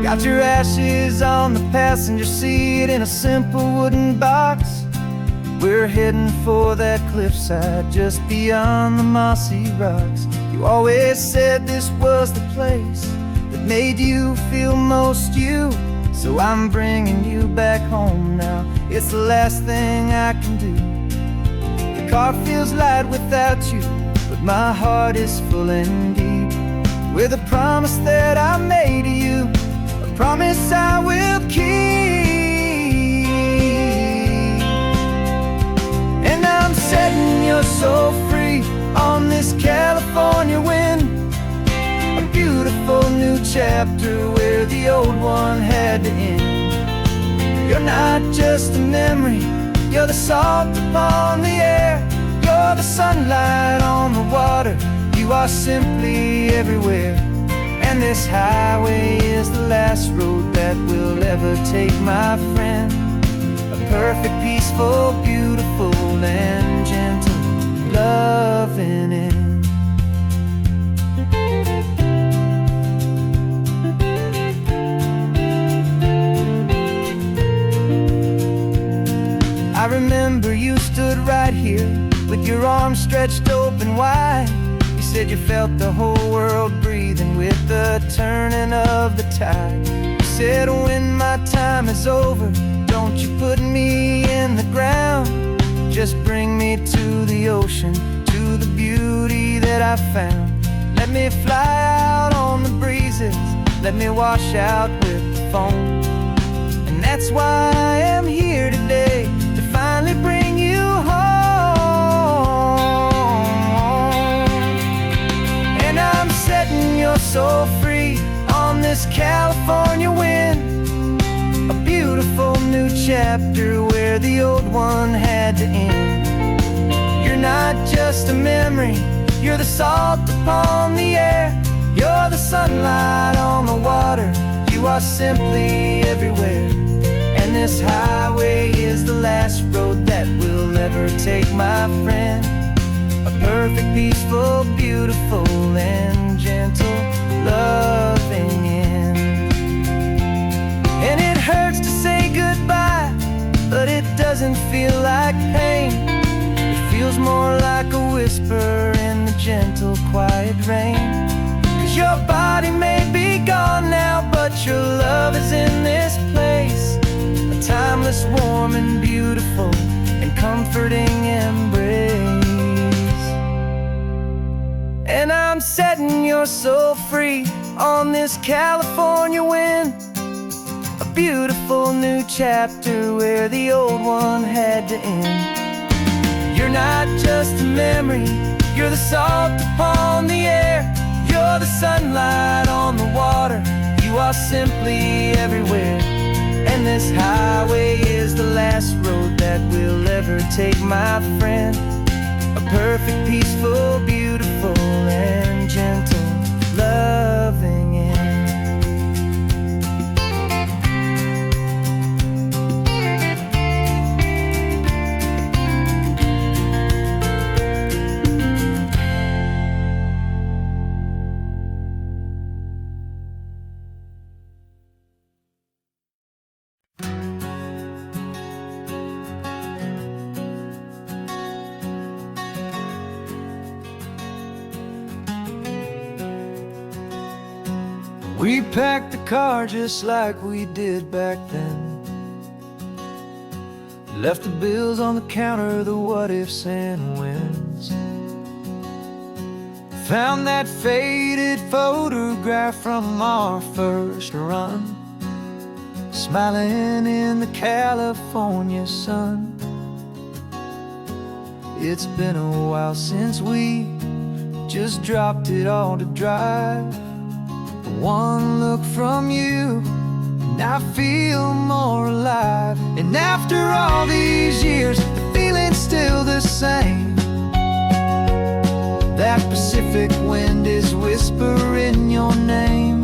Got your ashes on the passenger seat in a simple wooden box. We're heading for that cliffside just beyond the mossy rocks. You always said this was the place that made you feel most you. So I'm bringing you back home now. It's the last thing I can do. The car feels light without you, but my heart is full and deep with a promise that I made to you. Promise I will keep. And I'm setting you so free on this California wind. A beautiful new chapter where the old one had to end. You're not just a memory, you're the salt upon the air. You're the sunlight on the water, you are simply everywhere. And this highway is the last road that we'll ever take, my friend. A perfect, peaceful, beautiful, and gentle loving end. I remember you stood right here with your arms stretched open wide. You said you felt the whole world breathing with the turning of the tide. You said when my time is over, don't you put me in the ground. Just bring me to the ocean, to the beauty that I found. Let me fly out on the breezes, let me wash out with the foam. And that's why I am here today, to finally bring you home. And I'm setting your soul free on this California wind, a beautiful new chapter where the old one had to end. You're not just a memory, you're the salt upon the air, you're the sunlight on the water, you are simply everywhere. And this highway is the last road that we'll ever take, my friend. A perfect, peaceful, beautiful, and gentle, loving end. And it hurts to say goodbye, but it doesn't feel like pain. It feels more like a whisper in the gentle, quiet rain. 'Cause your body may be gone now, but your love is in this place, a timeless, warm, and beautiful, and comforting embrace. And I'm setting your soul free on this California wind, a beautiful new chapter where the old one had to end. You're not just a memory, you're the salt upon the air, you're the sunlight on the water, you are simply everywhere. And this highway is the last road that we'll ever take, my friend. A perfect, peaceful, beautiful, and gentle, loving end. We packed the car just like we did back then, left the bills on the counter, the what ifs and whens. Found that faded photograph from our first run, smiling in the California sun. It's been a while since we just dropped it all to drive. One look from you, and I feel more alive. And after all these years, the feeling's still the same. That Pacific wind is whispering your name.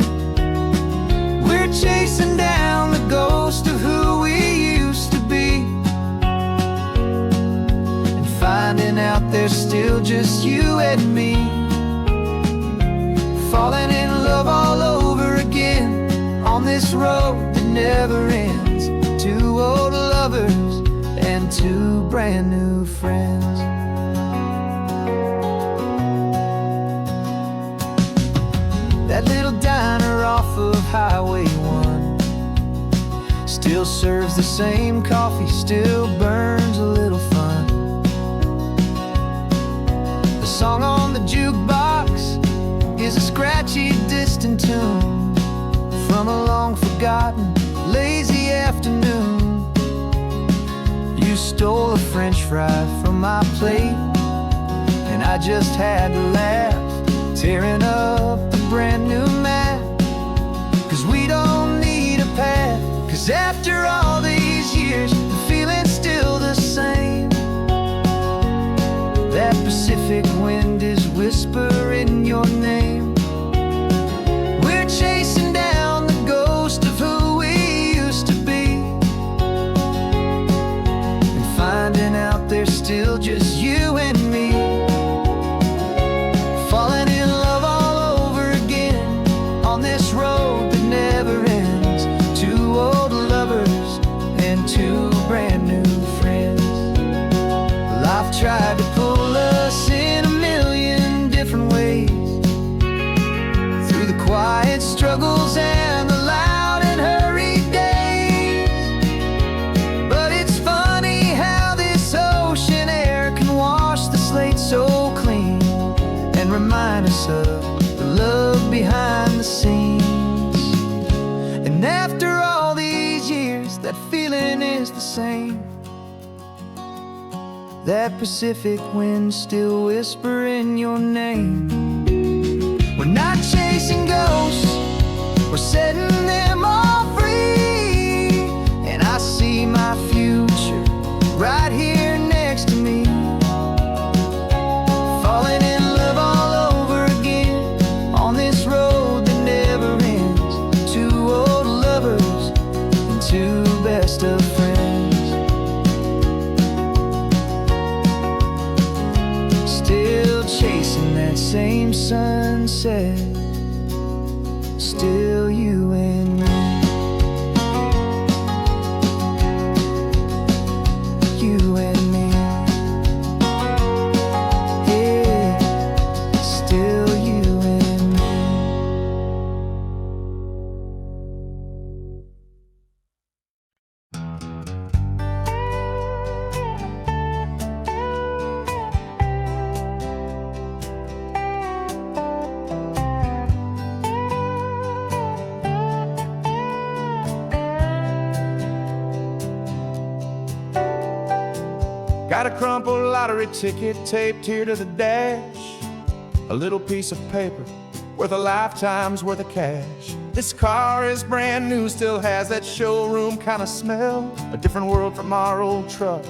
We're chasing down the ghost of who we used to be, and finding out there's still just you and me. Falling in love all over again on this road that never ends. Two old lovers and two brand new friends. That little diner off of Highway 1 still serves the same coffee, still burns a little fun. The song on the jukebox is a scratchy, distant tune from a long-forgotten, lazy afternoon. You stole a French fry from my plate, and I just had to laugh, tearing up the brand new map. 'Cause we don't need a path, 'cause after all these years, the feeling's still the same. That Pacific wind is whispering your name. We're chasing down the ghost of who we used to be, and finding out there's still just you and me. Falling in love all over again on this road that never ends. Two old lovers and two brand new friends. Life tried to pull us in a million different ways, through the quiet struggles and the loud and hurried days. But it's funny how this ocean air can wash the slate so clean, and remind us of the love behind the scenes. And after all these years, that feeling is the same. That Pacific wind still whispering your name. We're not chasing ghosts, we're setting them all free. And I see my future right here next to me, falling in love all over again on this road that never ends. Two old lovers and two best of friends, still chasing that same sunset. Still you and me, you and me, yeah, still you and me. Got a crumpled lottery ticket taped here to the dash, a little piece of paper worth a lifetime's worth of cash. This car is brand new, still has that showroom kind of smell, a different world from our old truck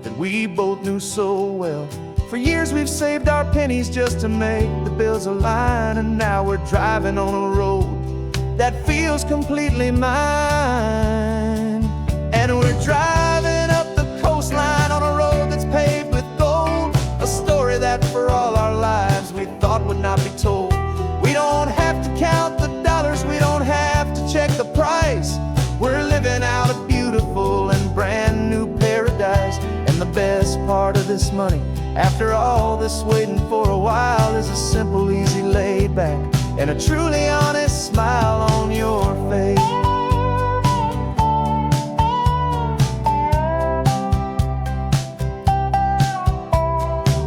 that we both knew so well. For years we've saved our pennies just to make the bills align, and now we're driving on a road that feels completely mine. And we're driving up the coastline on a road that's paved with gold, a story that for all our lives we thought would not be told. We don't have to count the dollars, we don't have to check the price. We're living out a beautiful and brand new paradise. And the best part of this money, after all this waiting for a while, is a simple, easy, laid back, and a truly honest smile on your face.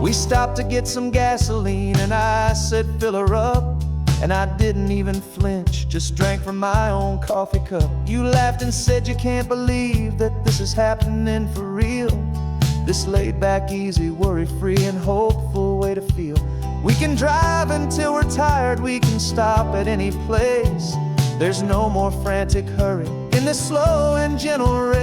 We stopped to get some gasoline, and I said, fill her up. And I didn't even flinch, just drank from my own coffee cup. You laughed and said you can't believe that this is happening for real. This laid back, easy, worry-free and hopeful way to feel. We can drive until we're tired, we can stop at any place. There's no more frantic hurry in this slow and gentle race.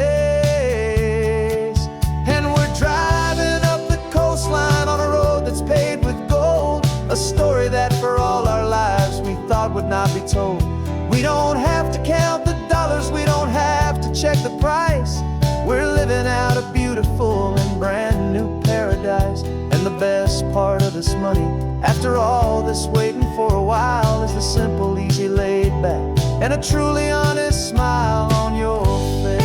And we're driving up the coastline on a road that's paved with gold, a story that for all our lives we thought would not be told. We don't have to count the dollars, we don't have to check the price. We're living out a beautiful and brand new paradise. And the best part of this money, after all this waiting for a while, is the simple, easy, laid back, and a truly honest smile on your face.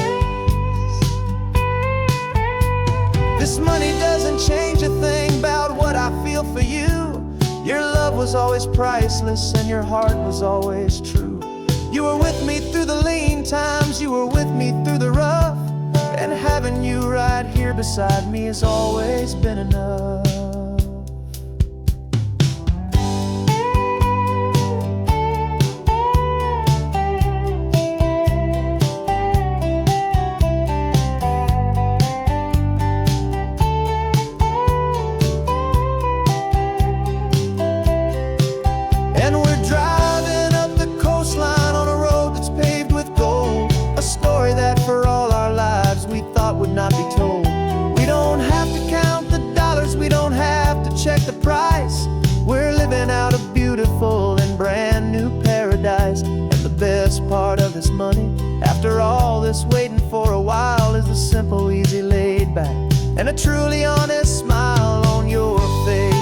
This money doesn't change a thing about what I feel for you. Your love was always priceless and your heart was always true. You were with me through the lean times, you were with me through the rough, and having you right here beside me has always been enough. Would not be told. We don't have to count the dollars, we don't have to check the price. We're living out a beautiful and brand new paradise. And the best part of this money, after all this waiting for a while, is the simple, easy, laid back, and a truly honest smile on your face.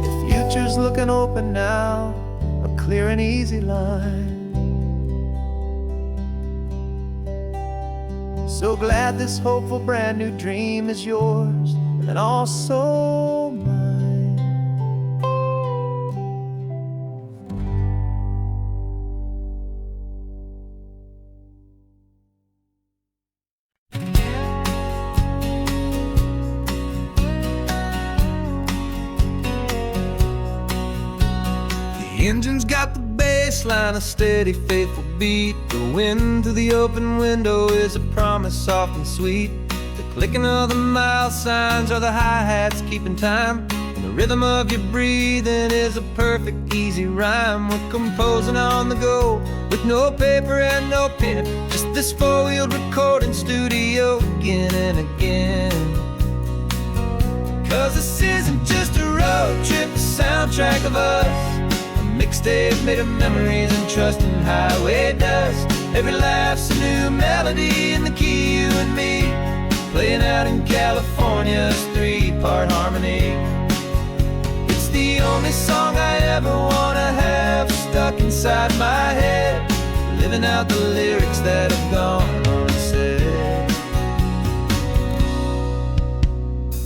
The future's looking open now, clear and easy line. So glad this hopeful brand new dream is yours and also mine. engine's got the bass line, a steady, faithful beat. The wind through the open window is a promise soft and sweet. The clicking of the mile signs are the hi-hats keeping time. And the rhythm of your breathing is a perfect, easy rhyme. We're composing on the go with no paper and no pen, just this four-wheeled recording studio again and again. 'Cause this isn't just a road trip, the soundtrack of us, a mixtape made of memories and trust in highway dust. Every laugh's a new melody in the key, you and me, playing out in California's three-part harmony. It's the only song I ever wanna have stuck inside my head, living out the lyrics that have gone unsaid.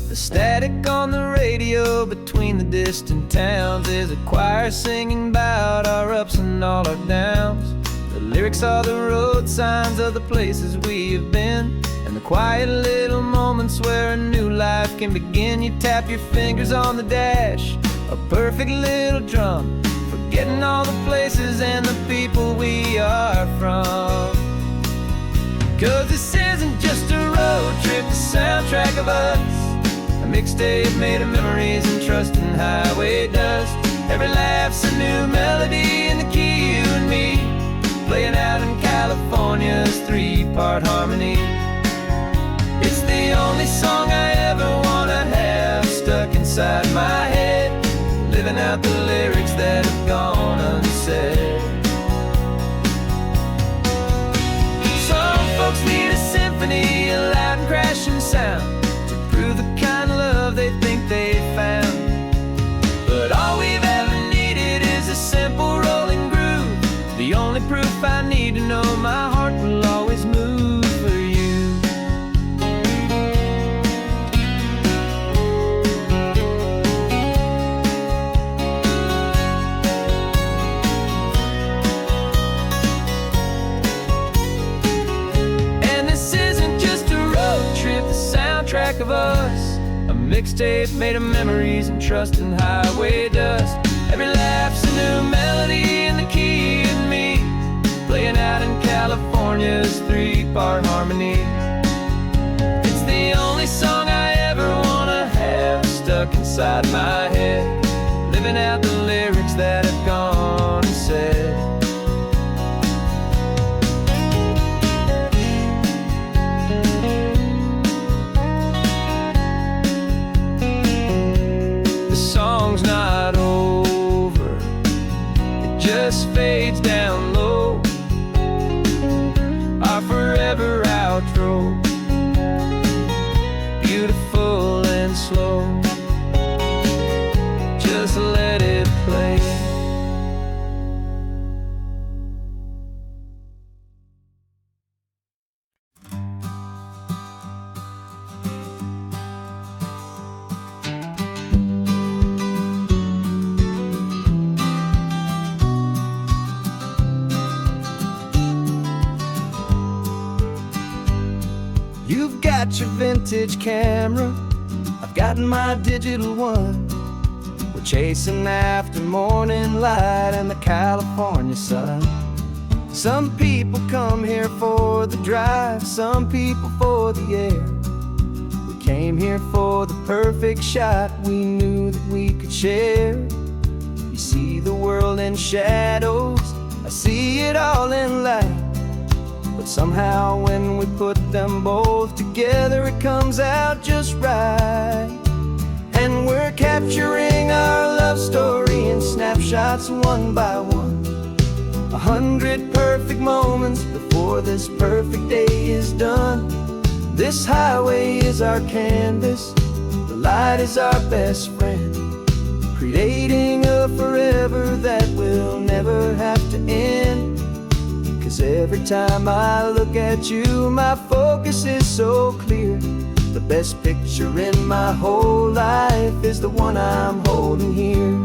The static on the radio between the distant towns is a choir singing about our ups and all our downs. The lyrics are the road signs of the places we have been, and the quiet little moments where a new life can begin. You tap your fingers on the dash, a perfect little drum, forgetting all the places and the people we are from. 'Cause this isn't just a road trip, the soundtrack of us, a mixtape made of memories and trust in highway dust. Every laugh's a new melody in the key, you and me, playing out in California's three-part harmony. It's the only song I ever wanna have stuck inside my head, living out the lyrics that have gone unsaid. Some folks need a symphony, a loud and crashing sound, to prove the kind of love they think they found. But all we've ever needed is a simple rolling groove, the only proof I need to know my heart will always move for you. And this isn't just a road trip, the soundtrack of us, a mixtape made of memories and trust in highway dust. Every laugh's a new melody in the key, and me, playing out in California's three-part harmony. It's the only song I ever wanna have stuck inside my head, living out the lyrics that have gone unsaid. The song's not over, it just fades down low, our forever outro, beautiful and slow. Just let it play. You've got your vintage camera, I've got my digital one. We're chasing after morning light and the California sun. Some people come here for the drive, some people for the air. We came here for the perfect shot we knew that we could share. You see the world in shadows, I see it all in light. But somehow when we put them both together, it comes out just right. And we're capturing our love story in snapshots one by one, 100 perfect moments before this perfect day is done. This highway is our canvas, the light is our best friend, creating a forever that will never have to end. 'Cause every time I look at you, my focus is so clear. The best picture in my whole life is the one I'm holding here.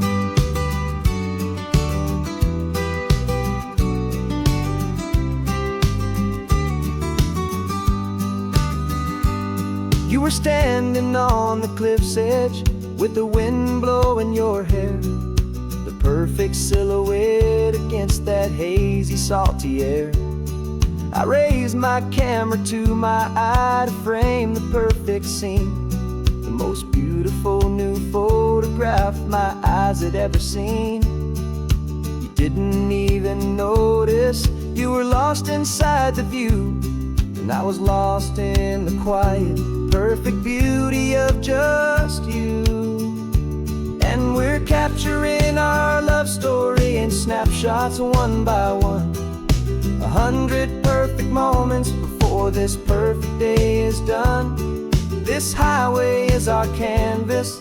You were standing on the cliff's edge with the wind blowing your hair. The perfect silhouette against that hazy, salty air. I raised my camera to my eye to frame the perfect scene, the most beautiful new photograph my eyes had ever seen. You didn't even notice you were lost inside the view, and I was lost in the quiet, perfect beauty of just you. And we're capturing our love story in snapshots one by one, 100 perfect moments before this perfect day is done. This highway is our canvas,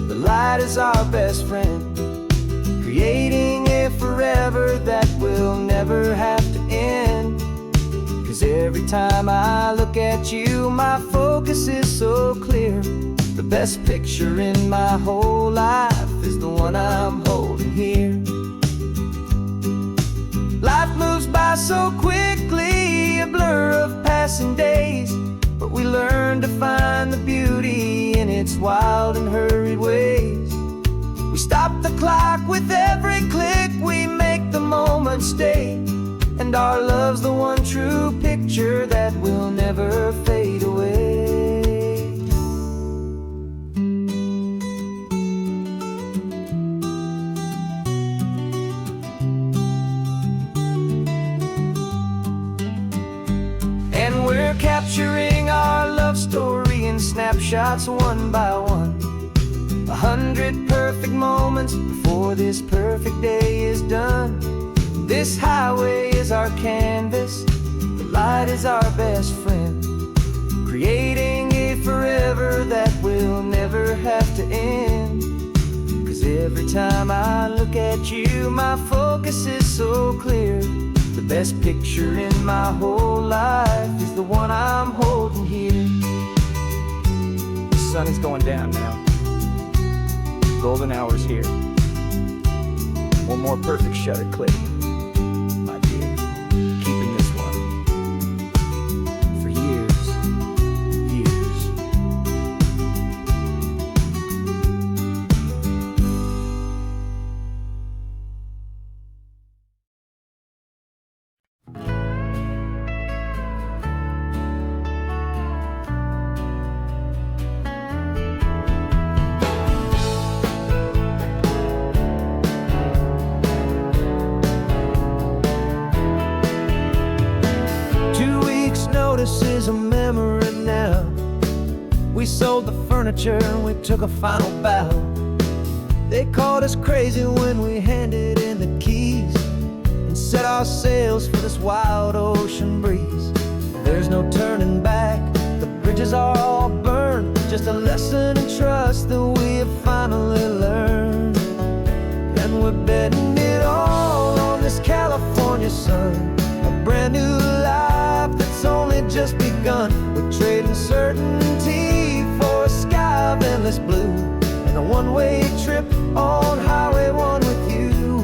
the light is our best friend, creating a forever that will never have to end. 'Cause every time I look at you, my focus is so clear. The best picture in my whole life is the one I'm holding here. Life moves by so quickly, a blur of passing days, but we learn to find the beauty in its wild and hurried ways. We stop the clock with every click, we make the moment stay, and our love's the one true picture that will never fade away. And we're capturing our love story in snapshots one by one, 100 perfect moments before this perfect day is done. This highway is our canvas, the light is our best friend, creating a forever that will never have to end. 'Cause every time I look at you, my focus is so clear. The best picture in my whole life is the one I'm holding here. The sun is going down now. Golden hour's here. One more perfect shutter click, my dear. Keeping this one for years, years. Notice is a memory now. We sold the furniture and we took a final bow. They called us crazy when we handed in the keys and set our sails for this wild ocean breeze. There's no turning back, the bridges are all burned, just a lesson in trust that we have finally learned. And we're betting it all on this California sun, a brand new life that's only just begun. We're trading certainty for a sky of endless blue, and a one-way trip on Highway 1 with you.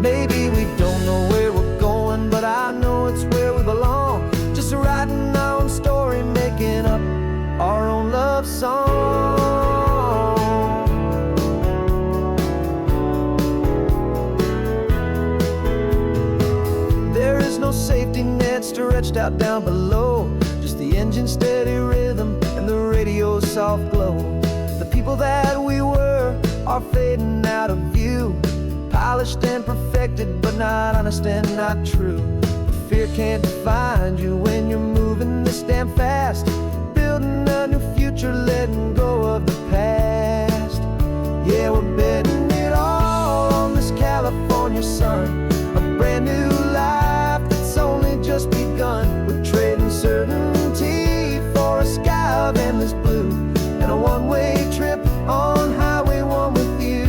Maybe we don't know where we're going, but I know it's where we belong. Just writing our own story, making up our own love song. There is no safety net stretched out down below, just the engine's steady rhythm and the radio's soft glow. The people that we were are fading out of view, polished and perfected, but not honest and not true. Fear can't find you when you're moving this damn fast, building a new future, letting go of the past. Yeah, we're betting it all on this California sun, a brand new life that's only just begun. We're trading certainty for a sky of endless blue, and a one-way trip on Highway 1 with you.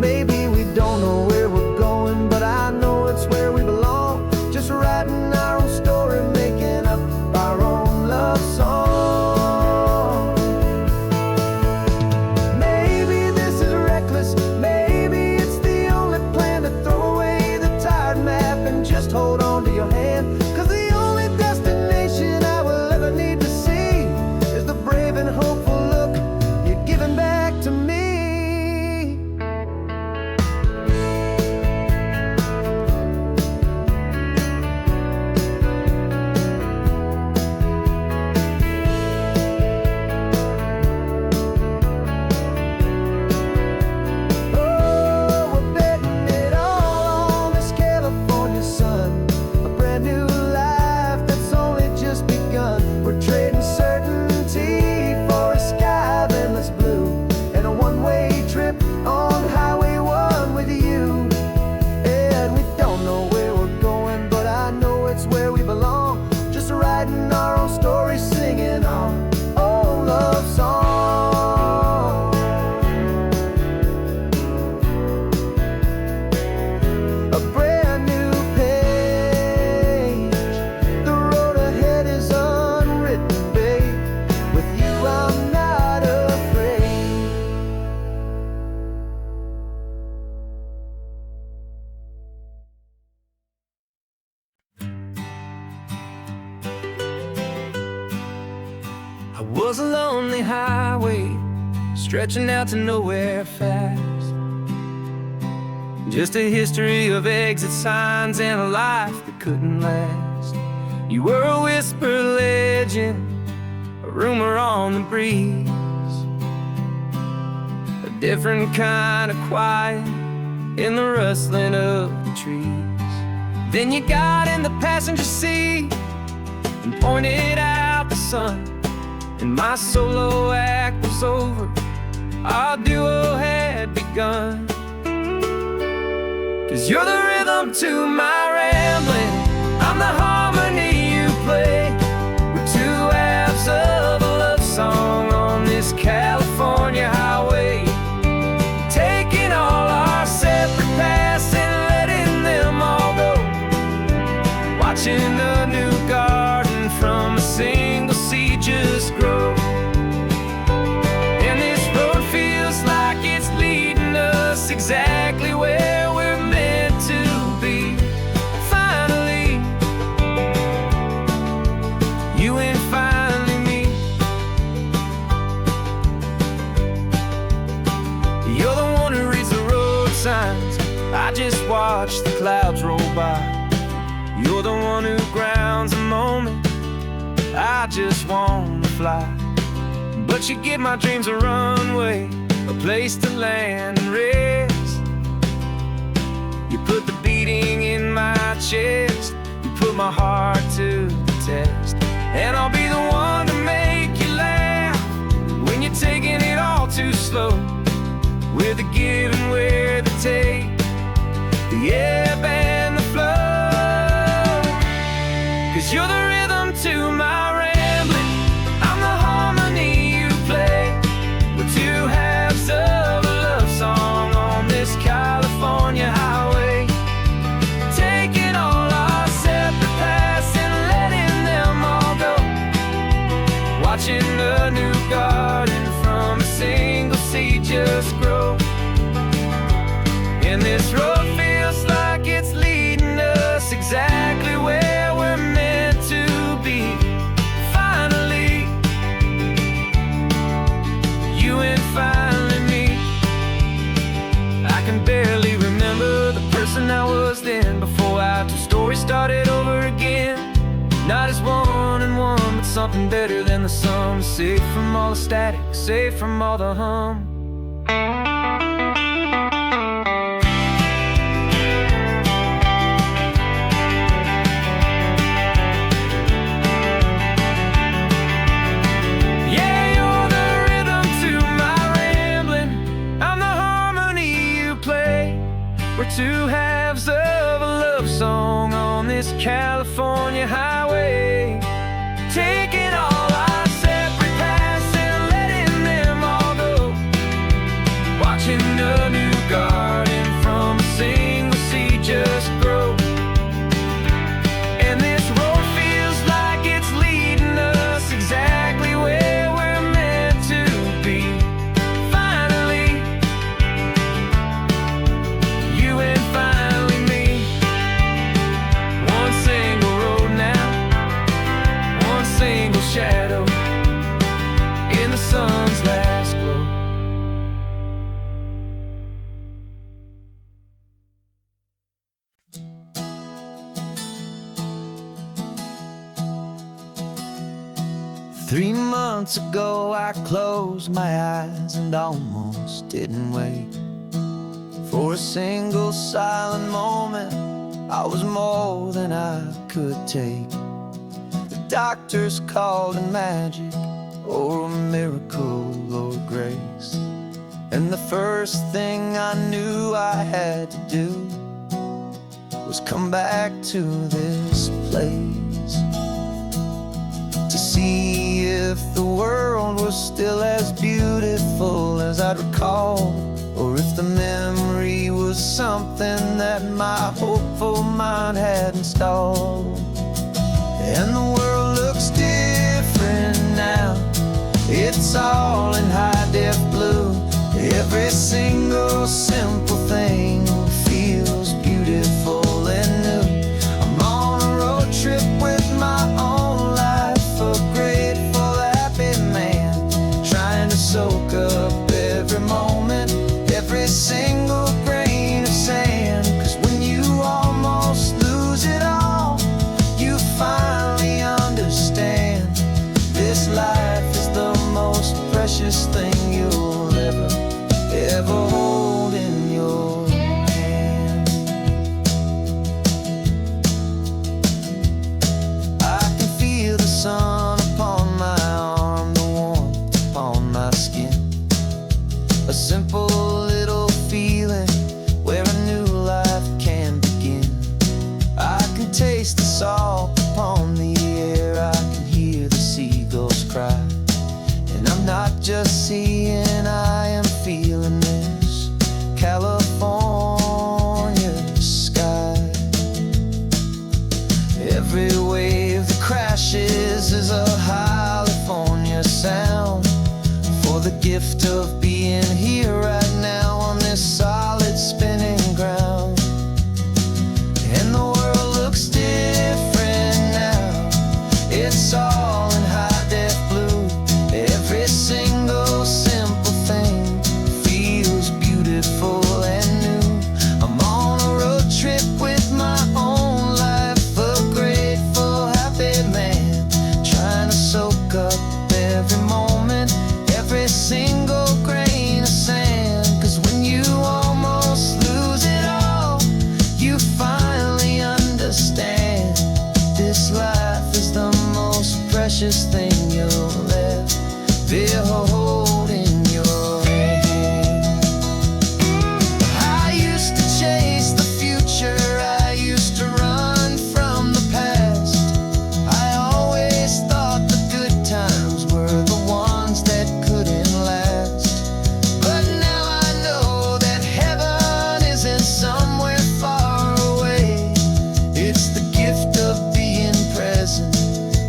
Maybe we don't know where we're going, but I know it's where we belong. Just writing our own story, making up our own love song. Maybe this is reckless, maybe it's the only plan to throw away the tired map and just hold on to your hand. 'Cause the only destination I will ever need to see is the a lonely highway stretching out to nowhere fast. Just a history of exit signs and a life that couldn't last. You were a whisper legend, a rumor on the breeze, a different kind of quiet in the rustling of the trees. Then you got in the passenger seat and pointed out the sun, and my solo act was over, our duo had begun. 'Cause you're the rhythm to my rambling, I'm the harmony you play. We're two halves of a love song on this California highway, taking all our separate paths and letting them all go, watching a new garden from a single seed just grow. And this road feels like it's leading us exactly where we're meant to be. Finally, you and finally me. You're the one who reads the road signs, I just watch the clouds roll by. You're the one who grounds the moment, I just wanna fly. But you give my dreams a runway, a place to land and rest. You put the beating in my chest, you put my heart to the test. And I'll be the one to make you laugh when you're taking it all too slow. We're the give and we're the take, the ebb and the flow. 'Cause you're the rhythm to my rambling, I'm the harmony you play. We're two halves of a love song on this California highway, taking all our separate paths and letting them all go, watching a new garden from a single seed just grow. And this road feels like it's leading us exactly where we're meant to be. Finally, you and finally me. I can barely remember the person I was then, before our two stories started over again. Not as one and one, but something better than the sum. Safe from all the static, safe from all the hum. We're two halves of a love song on this California highway, taking all our separate paths and letting them all go, watching a new garden from a single seed just grow. And this road feels like it's leading us exactly where we're meant to be. Finally, you and finally me. One single road now, one single shadow in the sun's last glow. Three months ago I closed my eyes and almost didn't wake. For a single silent moment, I was more than I could take. The doctors called it magic, or a miracle, or grace. And the first thing I knew I had to do was come back to this place, to see if the world was still as beautiful as I'd recall, or if the memory was something that my hopeful mind had installed. And the world looks different now, it's all in high-def blue. Every single simple thing feels beautiful and new. I'm on a road trip with my own life, a grateful, happy man. precious thing you'll ever hold in your hand. I can feel the sun upon my arm, the warmth upon my skin. A simple little feeling where a new life can begin. I can taste the salt upon the air, I can hear the seagulls cry. And I'm not just seeing, I am feeling this California sky. Every wave that crashes is a California sound, for the gift of being here right now on this solid spinning ground. And the world looks different now, it's all in high-def blue. Every single simple thing feels beautiful and new. I'm on a road trip with my own life, a grateful, happy man, trying to soak up every moment, every single grain of sand. 'Cause when you almost lose it all, you finally understand this life is the most precious thing you'll ever hold in your hand. I used to chase the future, I used to run from the past. I always thought the good times were the ones that couldn't last. But now I know that heaven isn't somewhere far away. It's the gift of being present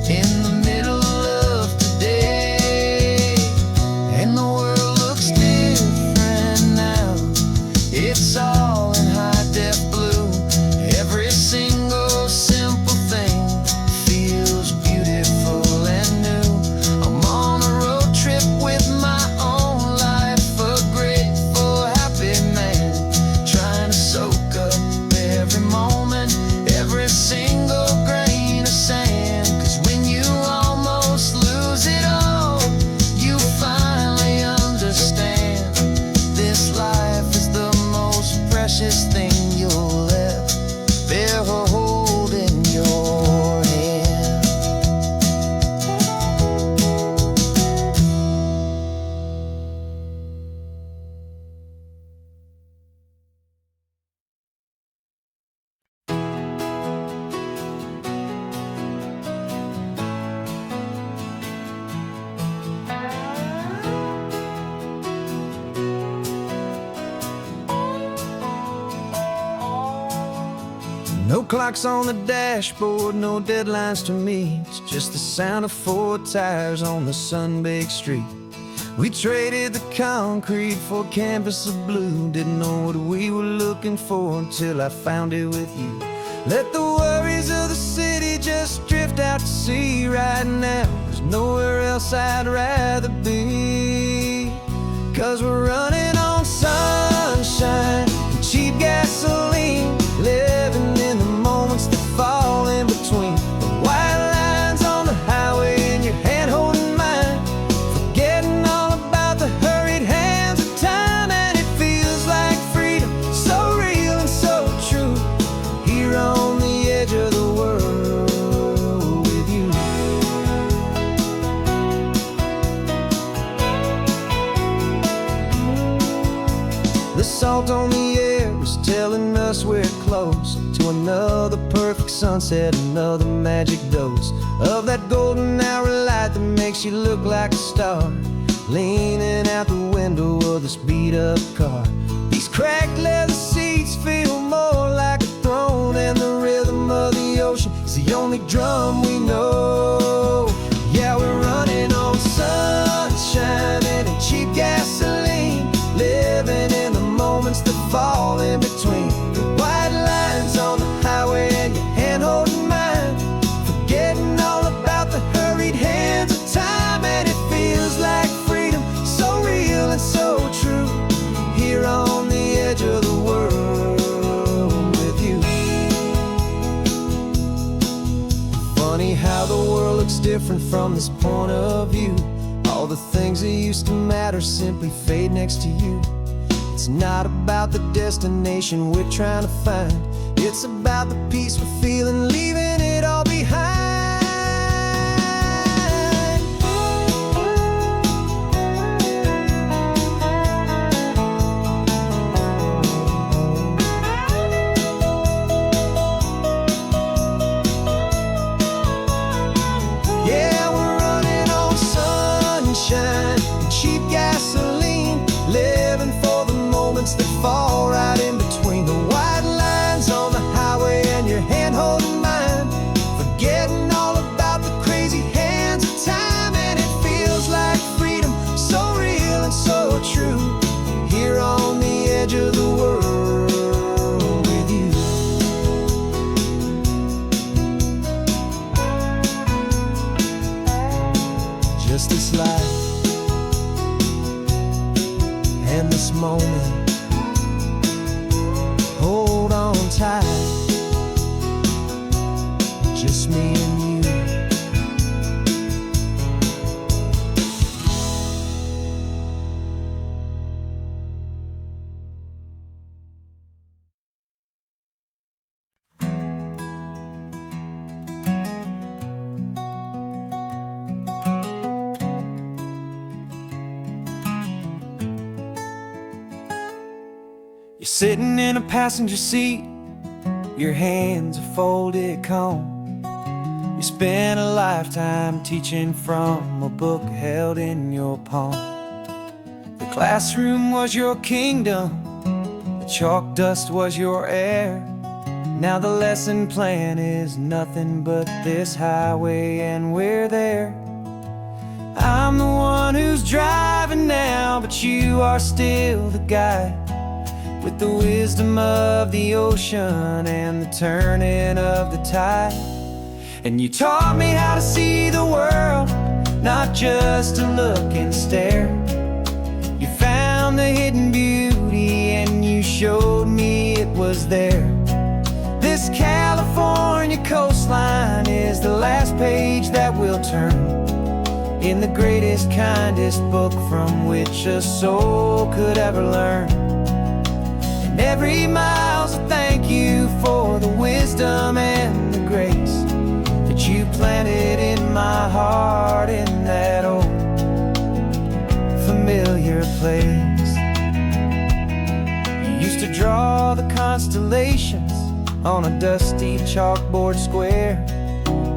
in the middle of today. And the world looks different now, it's all in high-def blue. Every single simple thing feels beautiful and new. I'm on a road trip with my own life, a grateful, happy man, trying to soak up every moment, every single grain of sand. 'Cause when you almost lose it all, you finally understand this life is the most precious thing you'll ever hold in your hand. No clocks on the dashboard, no deadlines to meet, just the sound of 4 tires on the sun-baked street. We traded the concrete for a canvas of blue, didn't know what we were looking for until I found it with you. Let the worries of the city just drift out to sea right now. There's nowhere else I'd rather be, 'cause we're running on sunshine and cheap gasoline, living in the moments that fall in between the white lines on the highway and your hand holding mine, forgetting all about the hurried hands of time. And it feels like freedom, so real and so true, here on the edge of the world with you. The salt on the air is telling us we're close to another perfect sunset, another magic dose of that golden hour light that makes you look like a star, leaning out the window of this beat-up car. These cracked leather seats feel more like a throne, and the rhythm of the ocean is the only drum we know. Yeah, we're running on sunshine and cheap gasoline, living in the moments that fall in between the white lines on the highway and your hand holding mine, forgetting all about the hurried hands of time. And it feels like freedom, so real and so true, here on the edge of the world with you. Funny how the world looks different from this point of view. All the things that used to side or simply fade next to you. It's not about the destination we're trying to find. It's about the peace we're feeling, leaving it all behind. Yeah, we're running on sunshine and cheap gasoline, living for the moments that fall right in between the white lines on the highway and your hand holding mine, forgetting all about the crazy hands of time. And it feels like freedom, so real and so true, here on the edge of the world with you. Just this life and this moment, hold on tight, just me and you. You're sitting in a passenger seat, your hands are folded calm. You spent a lifetime teaching from a book held in your palm. The classroom was your kingdom, the chalk dust was your air. Now the lesson plan is nothing but this highway and we're there. I'm the one who's driving now, but you are still the guide, with the wisdom of the ocean and the turning of the tide. And you taught me how to see the world, not just to look and stare. You found the hidden beauty and you showed me it was there. This California coastline is the last page that we'll turn in the greatest, kindest book from which a soul could ever learn. And every mile's a thank you for the wisdom and the grace that you planted in my heart in that old familiar place. You used to draw the constellations on a dusty chalkboard square.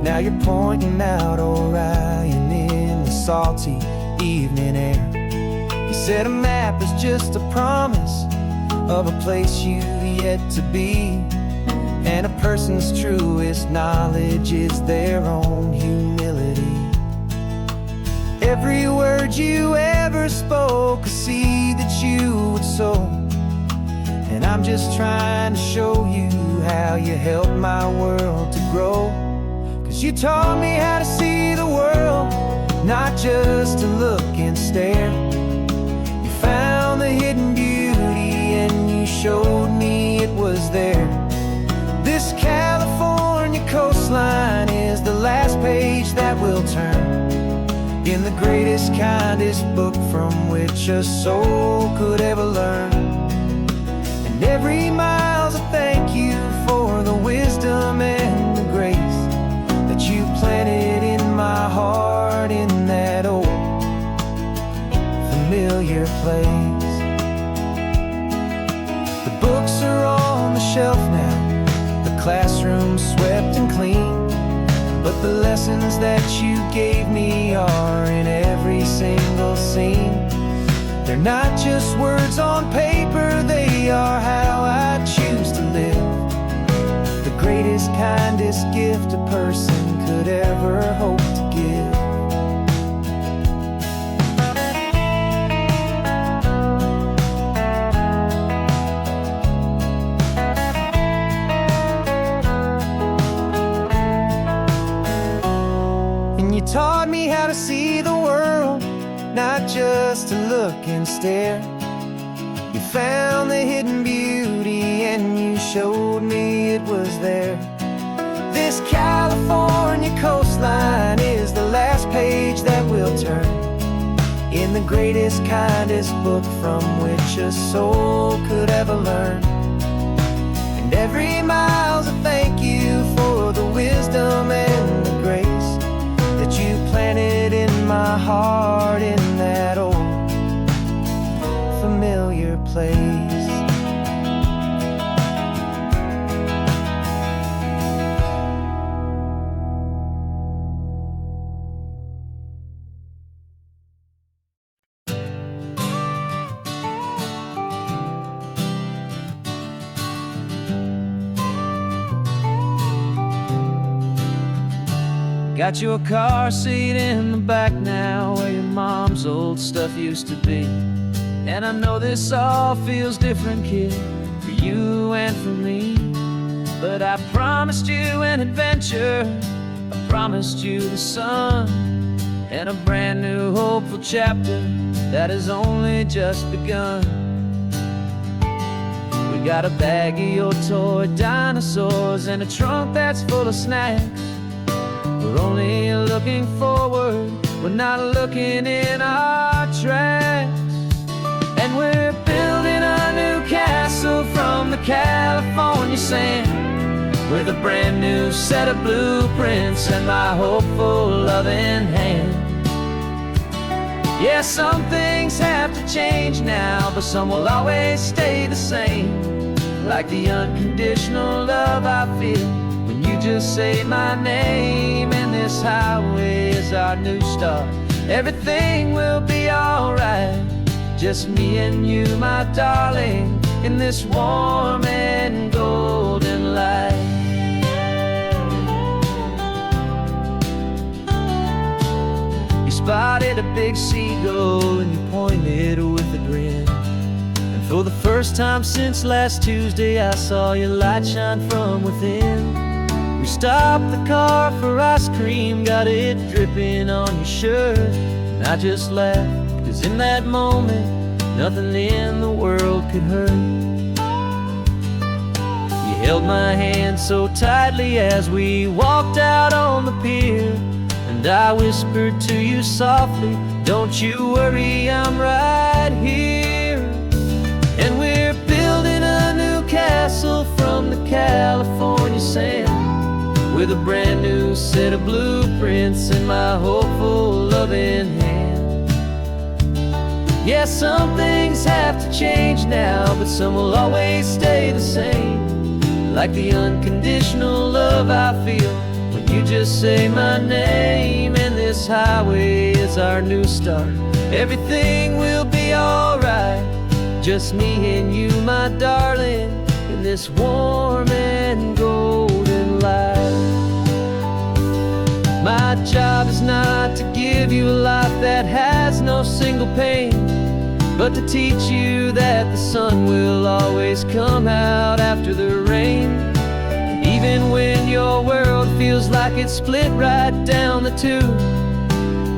Now you're pointing out Orion in the salty evening air. You said a map is just a promise of a place you've yet to be, and a person's truest knowledge is their own humility. Every word you ever spoke, a seed that you would sow, and I'm just trying to show you how you helped my world to grow. 'Cause you taught me how to see the world, not just to look and stare. You found the hidden beauty and you showed me it was there. This California coastline is the last page that we'll turn in the greatest, kindest book from which a soul could ever learn. And every mile's a thank you for the wisdom and the grace that you planted in my heart in that old familiar place. The books are on the shelf now, the classroom swept and clean, but the lessons that you gave me are in every single scene. They're not just words on paper, they are how I choose to live. The greatest, kindest gift a person could ever hope to give. And you taught me how to see the world, not just to look and stare. You found the hidden beauty and you showed me it was there. This California coastline is the last page that we'll turn in the greatest, kindest book from which a soul could ever learn. And every mile's a thank you for the wisdom and the grace that you planted in my heart in that old familiar place. Got your car seat in the back now, where your mom's old stuff used to be. And I know this all feels different, kid, for you and for me. But I promised you an adventure, I promised you the sun, and a brand new hopeful chapter that has only just begun. We got a bag of your toy dinosaurs and a trunk that's full of snacks. We're only looking forward, we're not looking in our tracks. And we're building a new castle from the California sand, with a brand new set of blueprints and my hopeful loving hand. Yeah, some things have to change now, but some will always stay the same. Like the unconditional love I feel when you just say my name. And this highway is our new start, everything will be alright. Just me and you, my darling, in this warm and golden light. You spotted a big seagull and you pointed with a grin. And for the first time since last Tuesday, I saw your light shine from within. We stopped the car for ice cream, got it dripping on your shirt. And I just laughed, 'cause in that moment, nothing in the world could hurt. You held my hand so tightly as we walked out on the pier, and I whispered to you softly, don't you worry, I'm right here. And we're building a new castle from the California sand, with a brand new set of blueprints in my hopeful loving hand. Yeah, some things have to change now, but some will always stay the same. Like the unconditional love I feel when you just say my name. And this highway is our new start, everything will be alright. Just me and you, my darling, in this warm and golden light. My job is not to give you a life that has no single pain, but to teach you that the sun will always come out after the rain. And even when your world feels like it's split right down the two,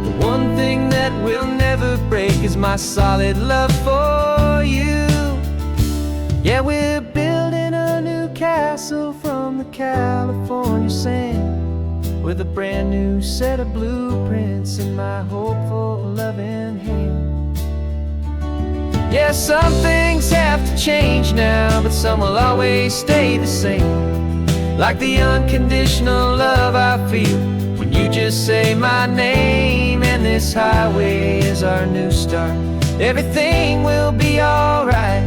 the one thing that will never break is my solid love for you. Yeah, we're building a new castle from the California sand, with a brand new set of blueprints in my hopeful loving hand. Yeah, some things have to change now, but some will always stay the same. Like the unconditional love I feel when you just say my name. And this highway is our new start, everything will be alright.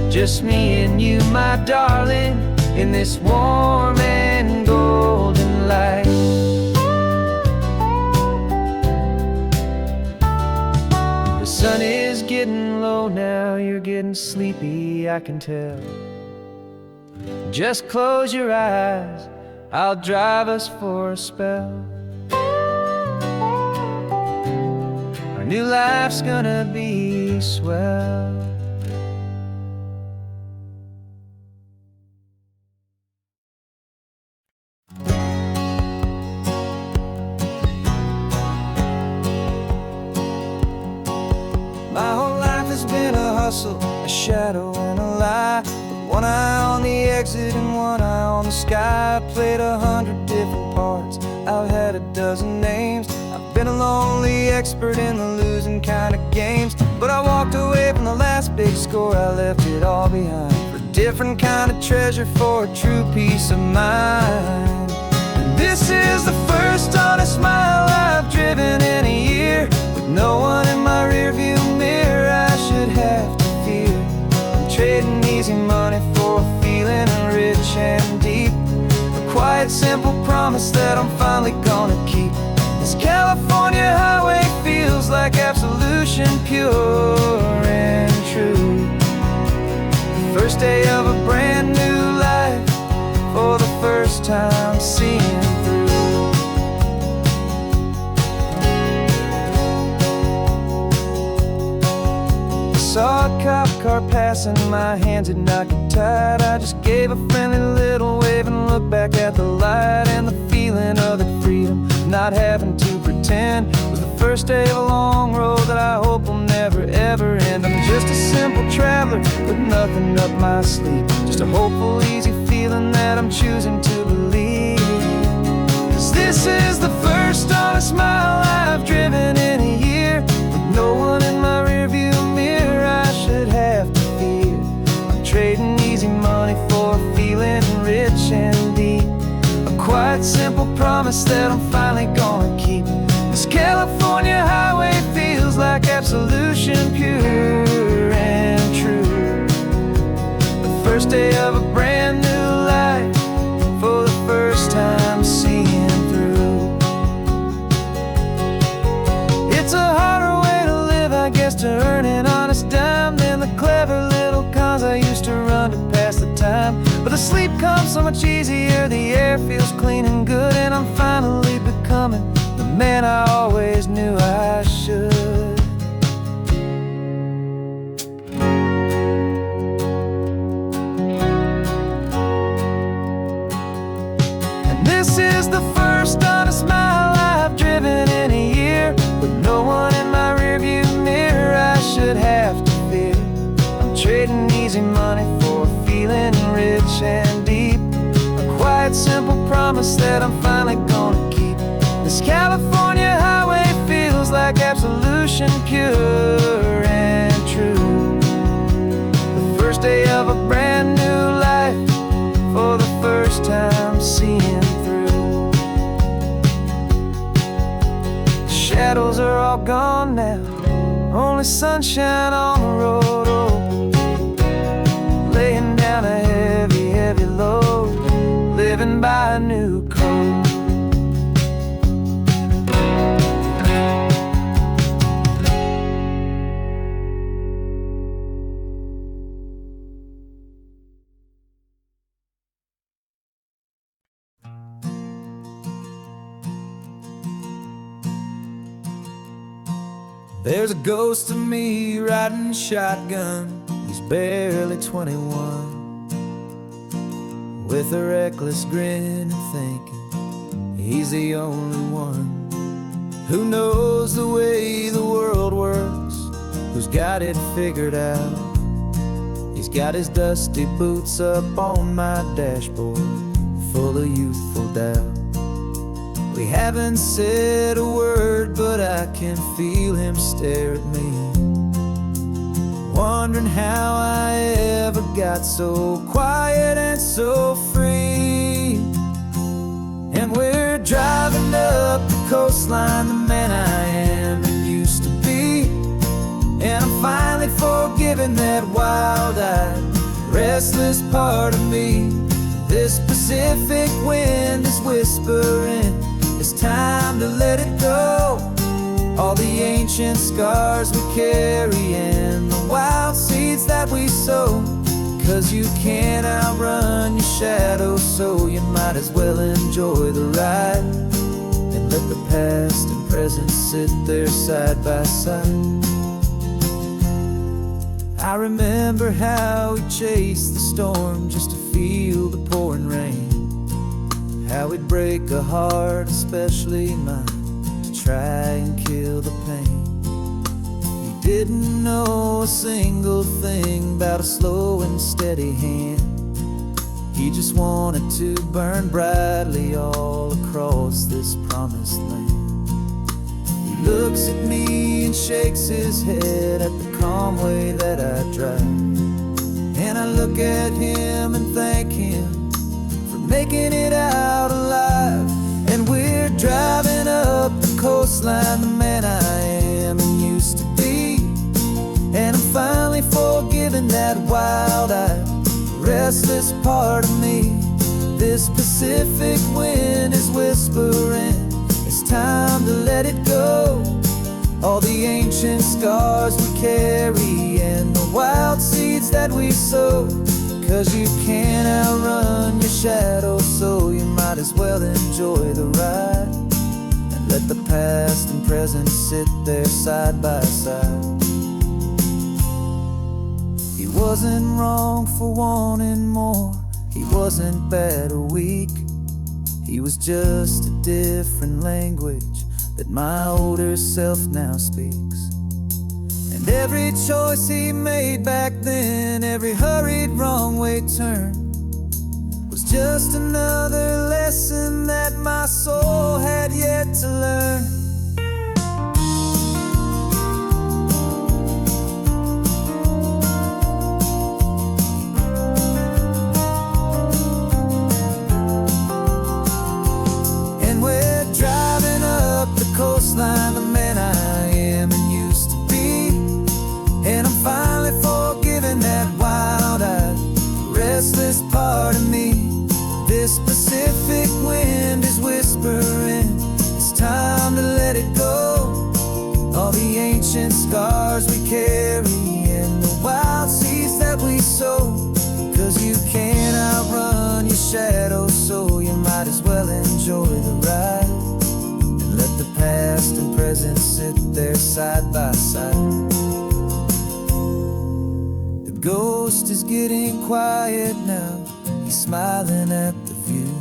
Just me and you, my darling, in this warm and golden light. The sun is getting low now, you're getting sleepy, I can tell. Just close your eyes, I'll drive us for a spell. Our new life's gonna be swell. My whole life has been a hustle, a shadow and a lie. With one eye on the exit and one eye on the sky. I played 100 different parts, I've had a dozen names. I've been a lonely expert in the losing kind of game. left it all behind for a different kind of treasure, for a true peace of mind. And this is the first honest mile I've driven in a year, with no one in my rearview mirror I should have to fear. I'm trading easy money for a feeling rich and deep, a quiet, simple promise that I'm finally gonna keep. This California highway feels like absolution, pure and true. The first day of a brand new life, for the first time seeing through. I saw a cop car passing, my hands had not got tied. I just gave a friendly little wave and looked back at the light, and the feeling of the freedom, not having to pretend, was the first day of a long road that I hope will never ever end. I'm just a simple traveler with nothing up my sleeve, just a hopeful, easy feeling that I'm choosing to believe. 'Cause this is the first honest mile I've driven in a year, with no one in my rearview mirror I should have to fear. I'm trading easy money for a feeling rich and deep, a quiet, simple promise that I'm finally gonna keep. This California highway feels like absolution, pure and true. The first day of a brand new life, for the first time seeing through. It's a harder way to live, I guess, to earn an honest dime than the clever little cons I used to run to pass the time. But the sleep comes so much easier, the air feels clean and good, and I'm finally becoming the man I always knew I should. And this is the first honest mile I've driven in a year, with no one in my rearview mirror I should have to fear. I'm trading easy money for a feeling rich and deep, a quiet, simple promise that I'm finally gonna keep. This California highway feels like absolution, pure and true. The first day of a brand new life, for the first time seeing through. The shadows are all gone now, only sunshine on the road. Oh, laying down a heavy, heavy load, living by a new code. There's a ghost of me riding shotgun, he's barely 21, with a reckless grin and thinking he's the only one who knows the way the world works, who's got it figured out. He's got his dusty boots up on my dashboard, full of youthful doubt. We haven't said a word, but I can feel him stare at me, wondering how I ever got so quiet and so free. And we're driving up the coastline, the man I am and used to be, and I'm finally forgiving that wild-eyed, restless part of me. This Pacific wind is whispering, it's time to let it go. All the ancient scars we carry and the wild seeds that we sow. 'Cause you can't outrun your shadow, so you might as well enjoy the ride, and let the past and present sit there side by side. I remember how we chased the storm just to feel the pouring rain, how we'd break a heart, especially mine, to try and kill the pain. You didn't know a single thing about a slow and steady hand. He just wanted to burn brightly all across this promised land. He looks at me and shakes his head at the calm way that I drive, And I look at him and thank him for making it out alive. And we're driving up the coastline, the man I am and used to be. And I'm finally forgiving that wild-eyed, restless part of me. This Pacific wind is whispering, it's time to let it go. All the ancient scars we carry and the wild seeds that we sow. 'Cause you can't outrun your shadow, so you might as well enjoy the ride. And let the past and present sit there side by side. He wasn't wrong for wanting more, he wasn't bad or weak. He was just a different language that my older self now speaks. And every choice he made back then, every hurried wrong way turn, was just another lesson that my soul had yet to learn. Coastline, the man I am and used to be. And I'm finally forgiving that wild-eyed, restless part of me. This Pacific wind is whispering, it's time to let it go. All the ancient scars we carry and the wild seeds that we sow. 'Cause you can't outrun your shadow, so you might as well enjoy the ride. Let the past and present sit there side by side. The ghost is getting quiet now, he's smiling at the view.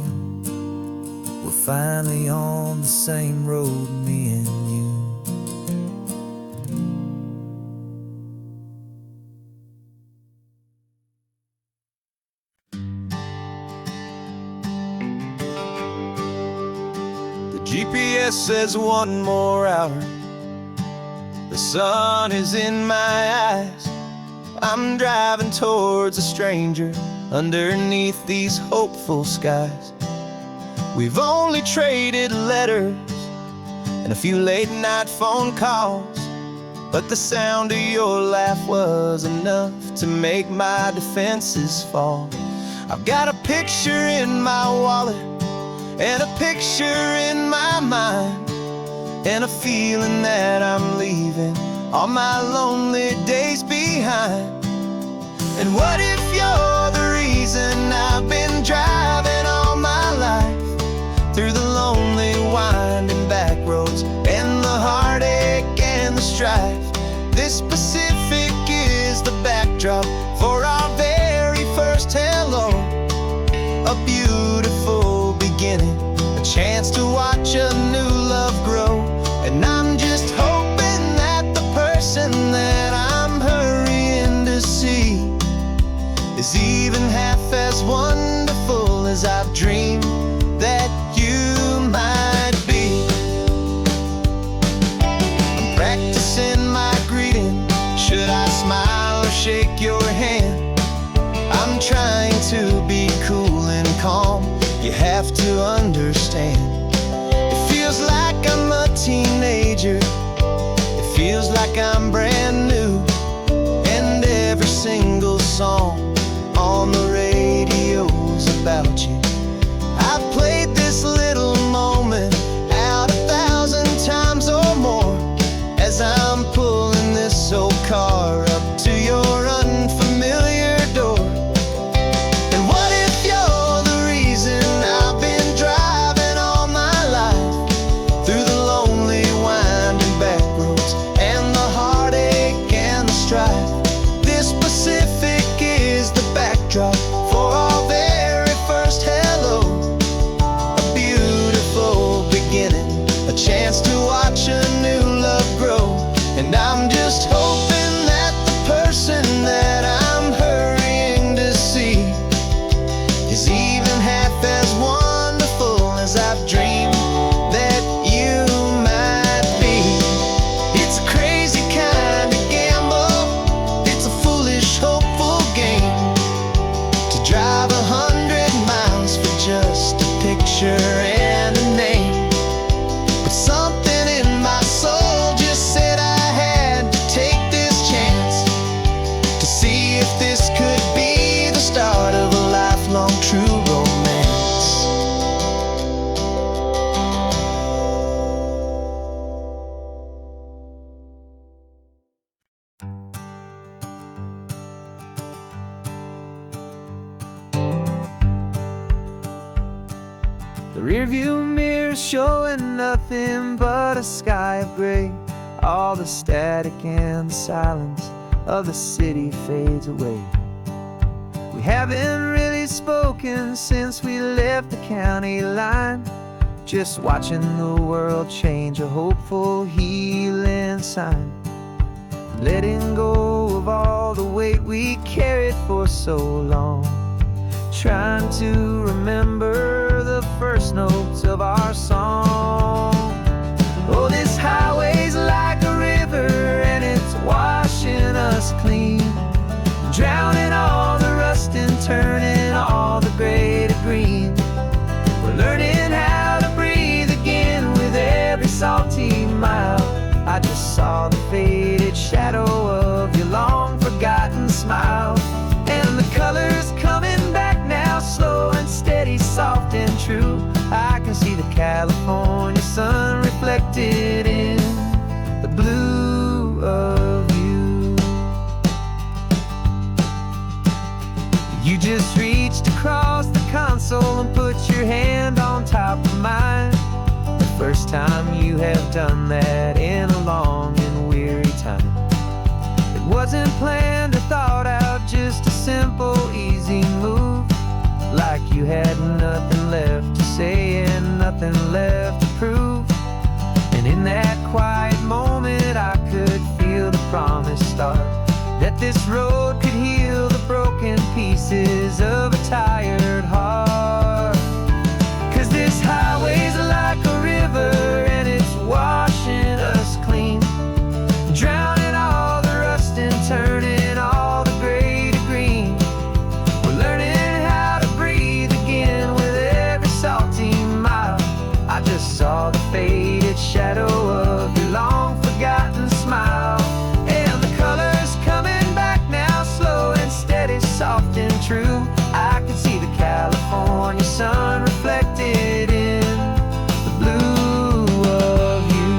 We're finally on the same road, me and you. GPS says one more hour. The sun is in my eyes. I'm driving towards a stranger underneath these hopeful skies. We've only traded letters and a few late night phone calls, but the sound of your laugh was enough to make my defenses fall. I've got a picture in my wallet and a picture in my mind, and a feeling that I'm leaving all my lonely days behind. And what if you're the reason I've been driving all my life, through the lonely winding back roads and the heartache and the strife? This Pacific is the backdrop for our very first hello. A beautiful beginning, a chance to watch a new love grow. And I'm just hoping that the person that I'm hurrying to see is even half as wonderful as I've dreamed that you might be. I'm practicing my greeting, should I smile or shake your hand? I'm trying to be cool and calm, you have to understand. It feels like I'm a teenager, it feels like I'm brand new, and every single song on the radio's about you. I've played this little moment out 1,000 times or more, as I'm pulling this old car up to your unfamiliar door. And what if you're the reason I've been driving all my life, through the lonely winding back roads and the heartache and the strife? This Pacific is the backdrop for our very first rearview mirror showing nothing but a sky of gray. All the static and the silence of the city fades away. We haven't really spoken since we left the county line, just watching the world change, a hopeful healing sign. Letting go of all the weight we carried for so long, trying to remember the first notes of our song. Oh, this highway's like a river and it's washing us clean, drowning all the rust and turning all the gray to green. We're learning how to breathe again with every salty mile. I just saw the faded shadow of your long forgotten smile, and the colors coming back now, slow and steady, soft and true. I can see the California sun reflected in the blue of you. You just reached across the console and put your hand on top of mine. The first time you have done that in a long and weary time. It wasn't planned or thought out, just a simple, easy move. Like you had nothing left to say and nothing left to prove. And in that quiet moment I could feel the promise start, that this road could heal the broken pieces of a tired heart. 'Cause this highway's like a river and it's washing us clean, drowning all the rust and turning all the gray to green. We're learning how to breathe again with every salty mile. I just saw the faded shadow of your long forgotten smile, and the colors coming back now, slow and steady, soft and true. I can see the California sun reflected in the blue of you.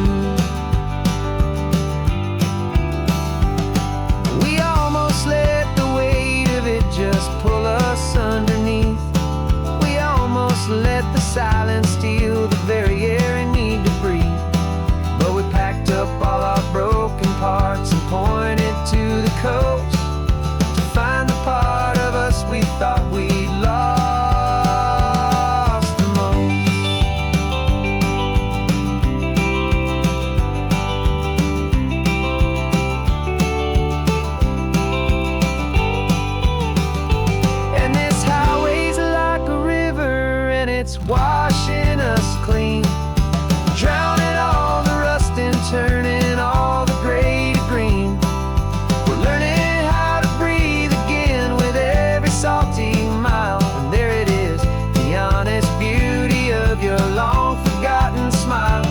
We almost let the weight of it just pull us underneath. We almost let the silence steal the very air I need to breathe. But we packed up all our broken parts and pointed to the coast to find the part of us we thought we'd lost the most. And this highway's like a river and it's washing us clean, drowning all the rust and turning all the gray to green. We're learning how to breathe again with every salty mile. And there it is, the honest beauty of your long forgotten smile.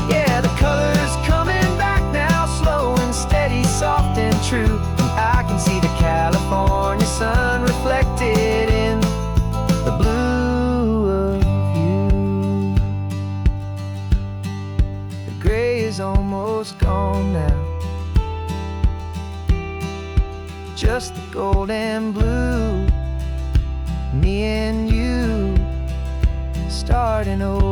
Yeah, the colors coming back now, slow and steady, soft and true. And I can see the California sun reflected in the blue of you. The gray is almost gone now, just the gold and blue. Me and you starting over.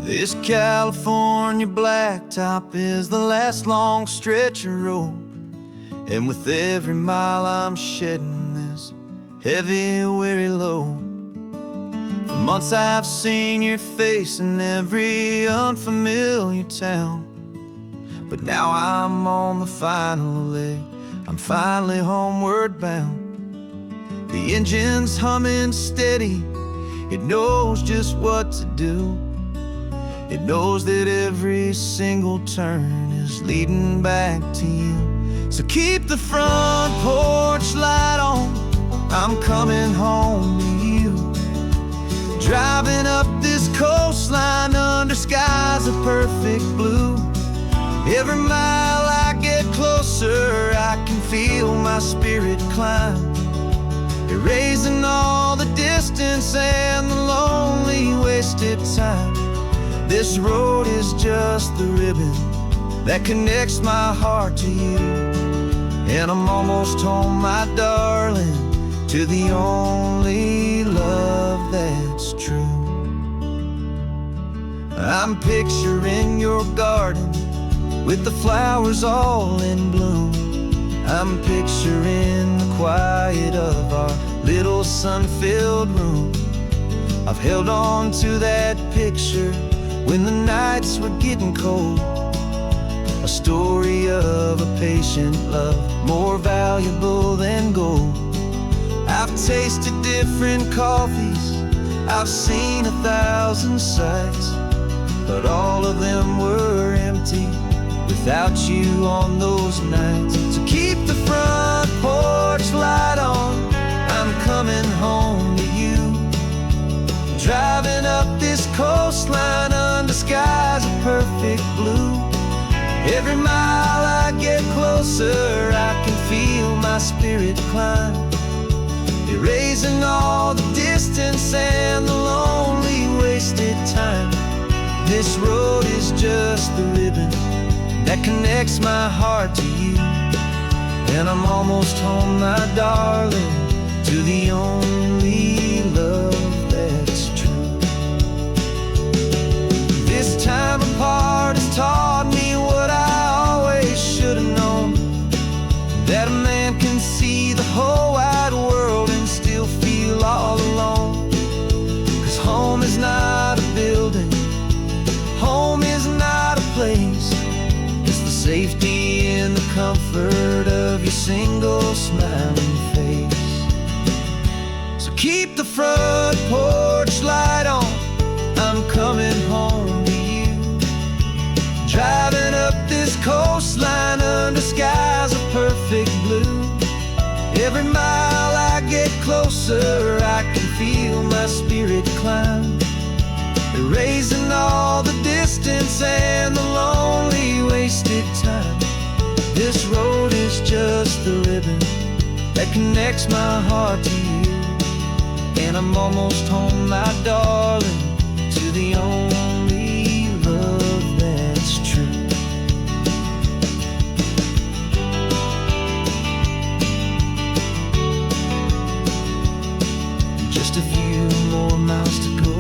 This California blacktop is the last long stretch of road, and with every mile I'm shedding this heavy, weary load. For months I've seen your face in every unfamiliar town, but now I'm on the final leg, I'm finally homeward bound. The engine's humming steady, it knows just what to do. It knows that every single turn is leading back to you. So keep the front porch light on, I'm coming home to you. Driving up this coastline under skies of perfect blue. Every mile I get closer closer, I can feel my spirit climb, erasing all the distance and the lonely wasted time. This road is just the ribbon that connects my heart to you, and I'm almost home, my darling, to the only love that's true. I'm picturing your garden with the flowers all in bloom. I'm picturing the quiet of our little sun-filled room. I've held on to that picture when the nights were getting cold, a story of a patient love, more valuable than gold. I've tasted different coffees, I've seen 1,000 sights, but all of them were empty without you on those nights. So keep the front porch light on, I'm coming home to you. Driving up this coastline under skies of perfect blue. Every mile I get closer, I can feel my spirit climb, erasing all the distance and the lonely wasted time. This road is just the ribbon that connects my heart to you, and I'm almost home, my darling, to the only love that's true. This time apart has taught me what I always should have known, that a man can see the whole wide world and still feel all alone. 'Cause home is not a building, home is not a place, it's the safety and the comfort of your single smiling face. So keep the front porch light on, I'm coming home to you. Driving up this coastline under skies of perfect blue. Every mile I get closer, I can feel my spirit climb, erasing all the distance and the lonely wasted time. This road is just the ribbon that connects my heart to you, and I'm almost home, my darling, to the only love that's true. Just a few more miles to go,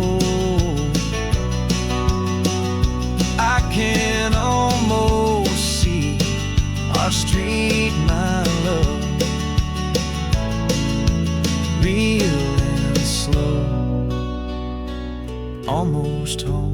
I can almost see our street, my love, real and slow, almost home.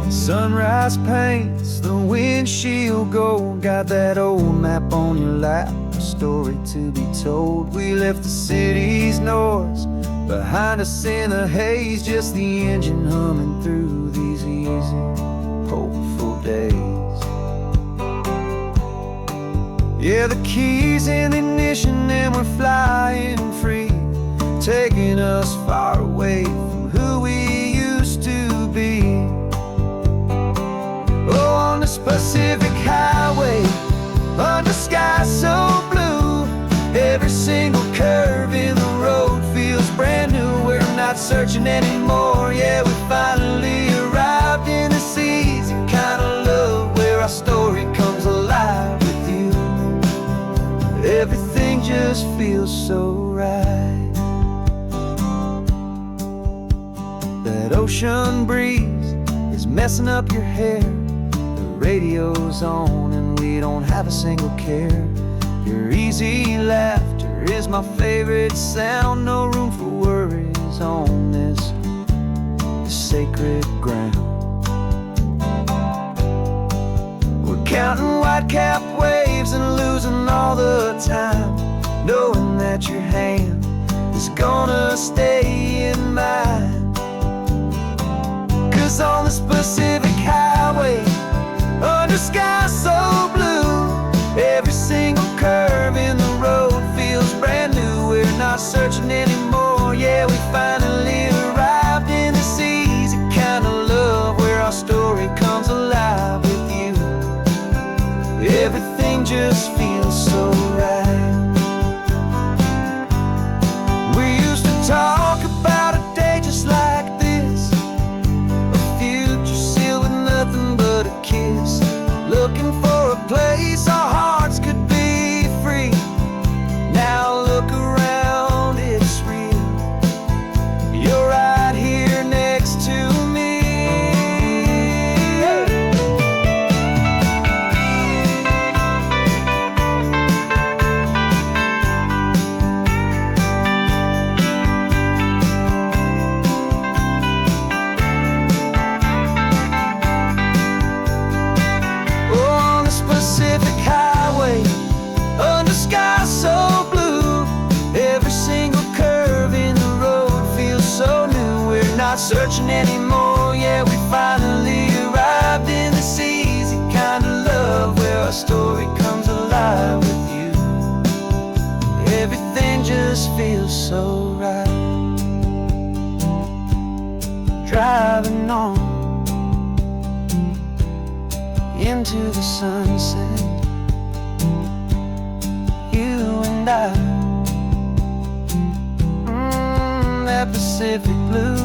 Sunrise paints the windshield gold, got that old map on your lap, a story to be told. We left the city's noise behind us in the haze, just the engine humming through these easy, hopeful days. Yeah, the keys in the ignition and we're flying free, taking us far away from who we used to be. Oh, on this Pacific highway, under skies so blue, every single curve in the road feels brand new. We're not searching anymore, yeah, we finally arrived in this easy kind of love, where our story comes alive with you. Everything just feels so right. That ocean breeze is messing up your hair, radio's on and we don't have a single care. Your easy laughter is my favorite sound, no room for worries on this sacred ground. We're counting white-capped waves and losing all the time, knowing that your hand is gonna must stay in mind. 'Cause on this Pacific highway, under skies so blue, every single curve in the road feels brand new. We're not searching anymore, yeah, we finally arrived in this easy kind of love, where our story comes alive with you. Everything just feels so right. We used to talk about a day just like this, a future sealed with nothing but a kiss, looking for a place our hearts could be free. Now look around, it's real. You're right here next to me. On this Pacific highway, under skies so blue, every single curve in the road feels so new. We're not searching anymore, yeah, we finally arrived in this easy kind of love, where our story comes alive with you. Everything just feels so right. Driving on into the sunset, you and I, that Pacific blue.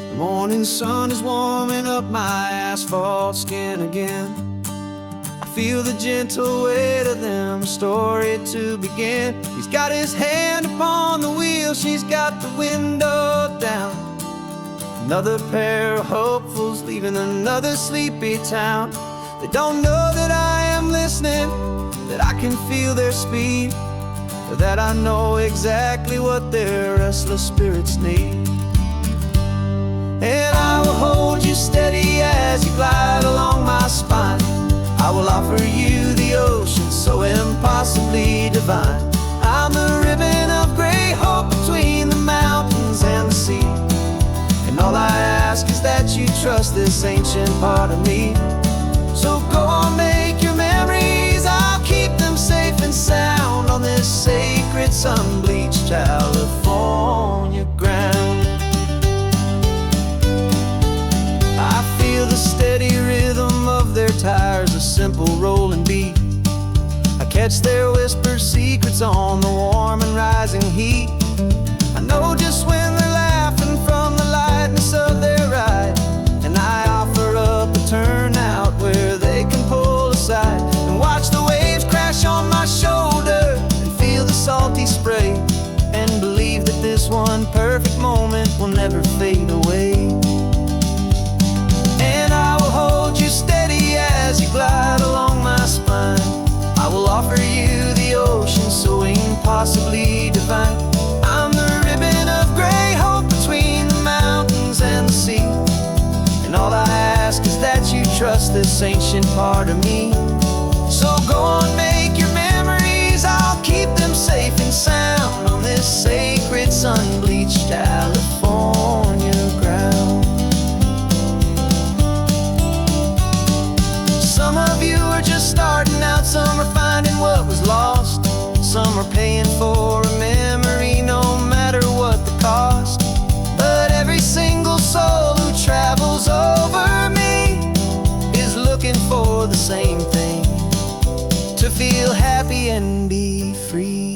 The morning sun is warming up my asphalt skin again. I feel the gentle weight of them, story to begin. He's got his hand upon the wheel, she's got the window down. Another pair of hopefuls leaving another sleepy town. They don't know that I am listening, that I can feel their speed, or that I know exactly what their restless spirits need. And I will hold you steady as you glide along my spine. I will offer you the ocean so impossibly divine. I'm the ribbon of gray hope between the mountains and the sea. And all I ask is that you trust this ancient part of me. So go on, make your memories, I'll keep them safe and sound on this sacred sun-bleached California ground. I feel the steady rhythm of their tires, a simple rolling beat. I catch their whispered secrets on the warm and rising heat. I know just when they're laughing from the lightness of their ride, and I offer up a turnout where they can pull aside and watch the waves crash on my shoulder and feel the salty spray, and believe that this one perfect moment will never fade away. Hold you steady as you glide along my spine. I will offer you the ocean so impossibly divine. I'm the ribbon of gray hope between the mountains and the sea. And all I ask is that you trust this ancient part of me. So go on, make your memories, I'll keep them safe and sound on this sacred sun-bleached California ground. Some of you are just starting out, some are finding what was lost, some are paying for a memory no matter what the cost. But every single soul who travels over me is looking for the same thing, to feel happy and be free.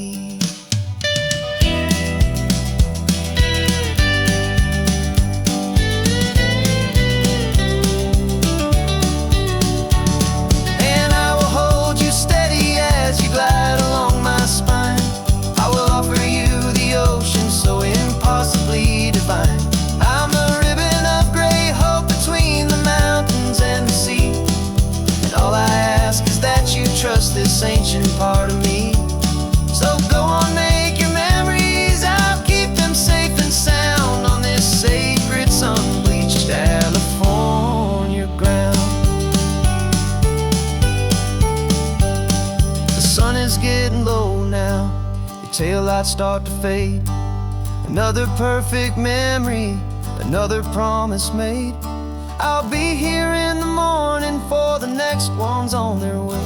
Trust this ancient part of me. So go on, taillights start to fade. Another perfect memory, another promise made. I'll be here in the morning for the next ones on their way.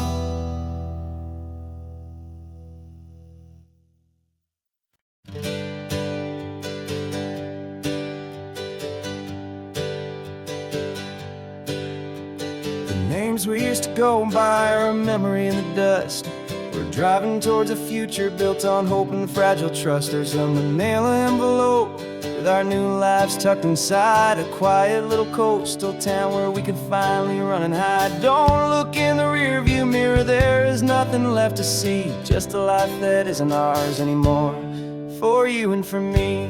The names we used to go by are a memory in the dust. We're driving towards a future built on hope and fragile trust. There's a manila envelope with our new lives tucked inside, a quiet little coastal town where we could finally run and hide. Don't look in the rearview mirror, there is nothing left to see, just a life that isn't ours anymore, for you and for me.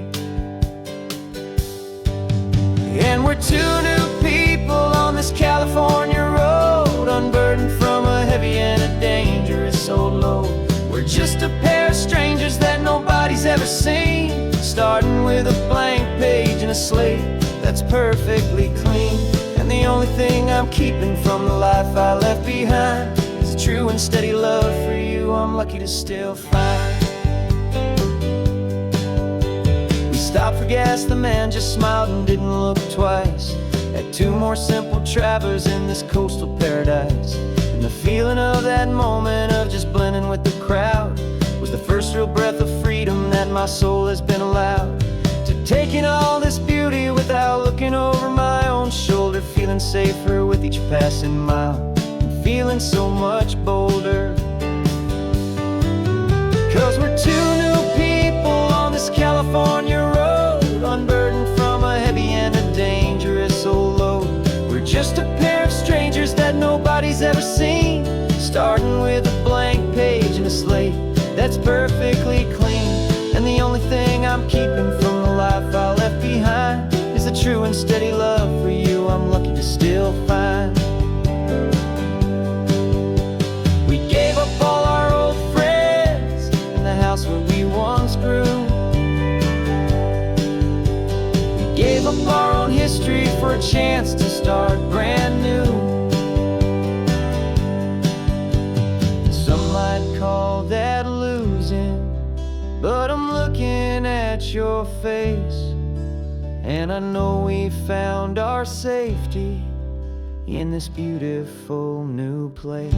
And we're two new people on this California road, unburdened from a heavy and a dangerous old load. We're just a pair of strangers that nobody's ever seen, starting with a blank page and a slate that's perfectly clean. And the only thing I'm keeping from the life I left behind is a true and steady love for you I'm lucky to still find. We stopped for gas, the man just smiled and didn't look twice. Had two more simple travelers in this coastal paradise. And the feeling of that moment of just blending with the crowd was the first real breath of freedom that my soul has been allowed to take in all this beauty without looking over my own shoulder, feeling safer with each passing mile and feeling so much bolder. Cause we're two new people on this California road, unburdened from a heavy and a dangerous old load. We're just a pair of strangers that nobody's ever seen, starting with a blank page and a slate that's perfectly clean. And the only thing I'm keeping from the life I left behind is a true and steady love for you I'm lucky to still find. We gave up all our old friends and the house where we once grew. We gave up our own history for a chance to start brand new. Some might call that losing, but I'm looking at your face, and I know we found our safety in this beautiful new place.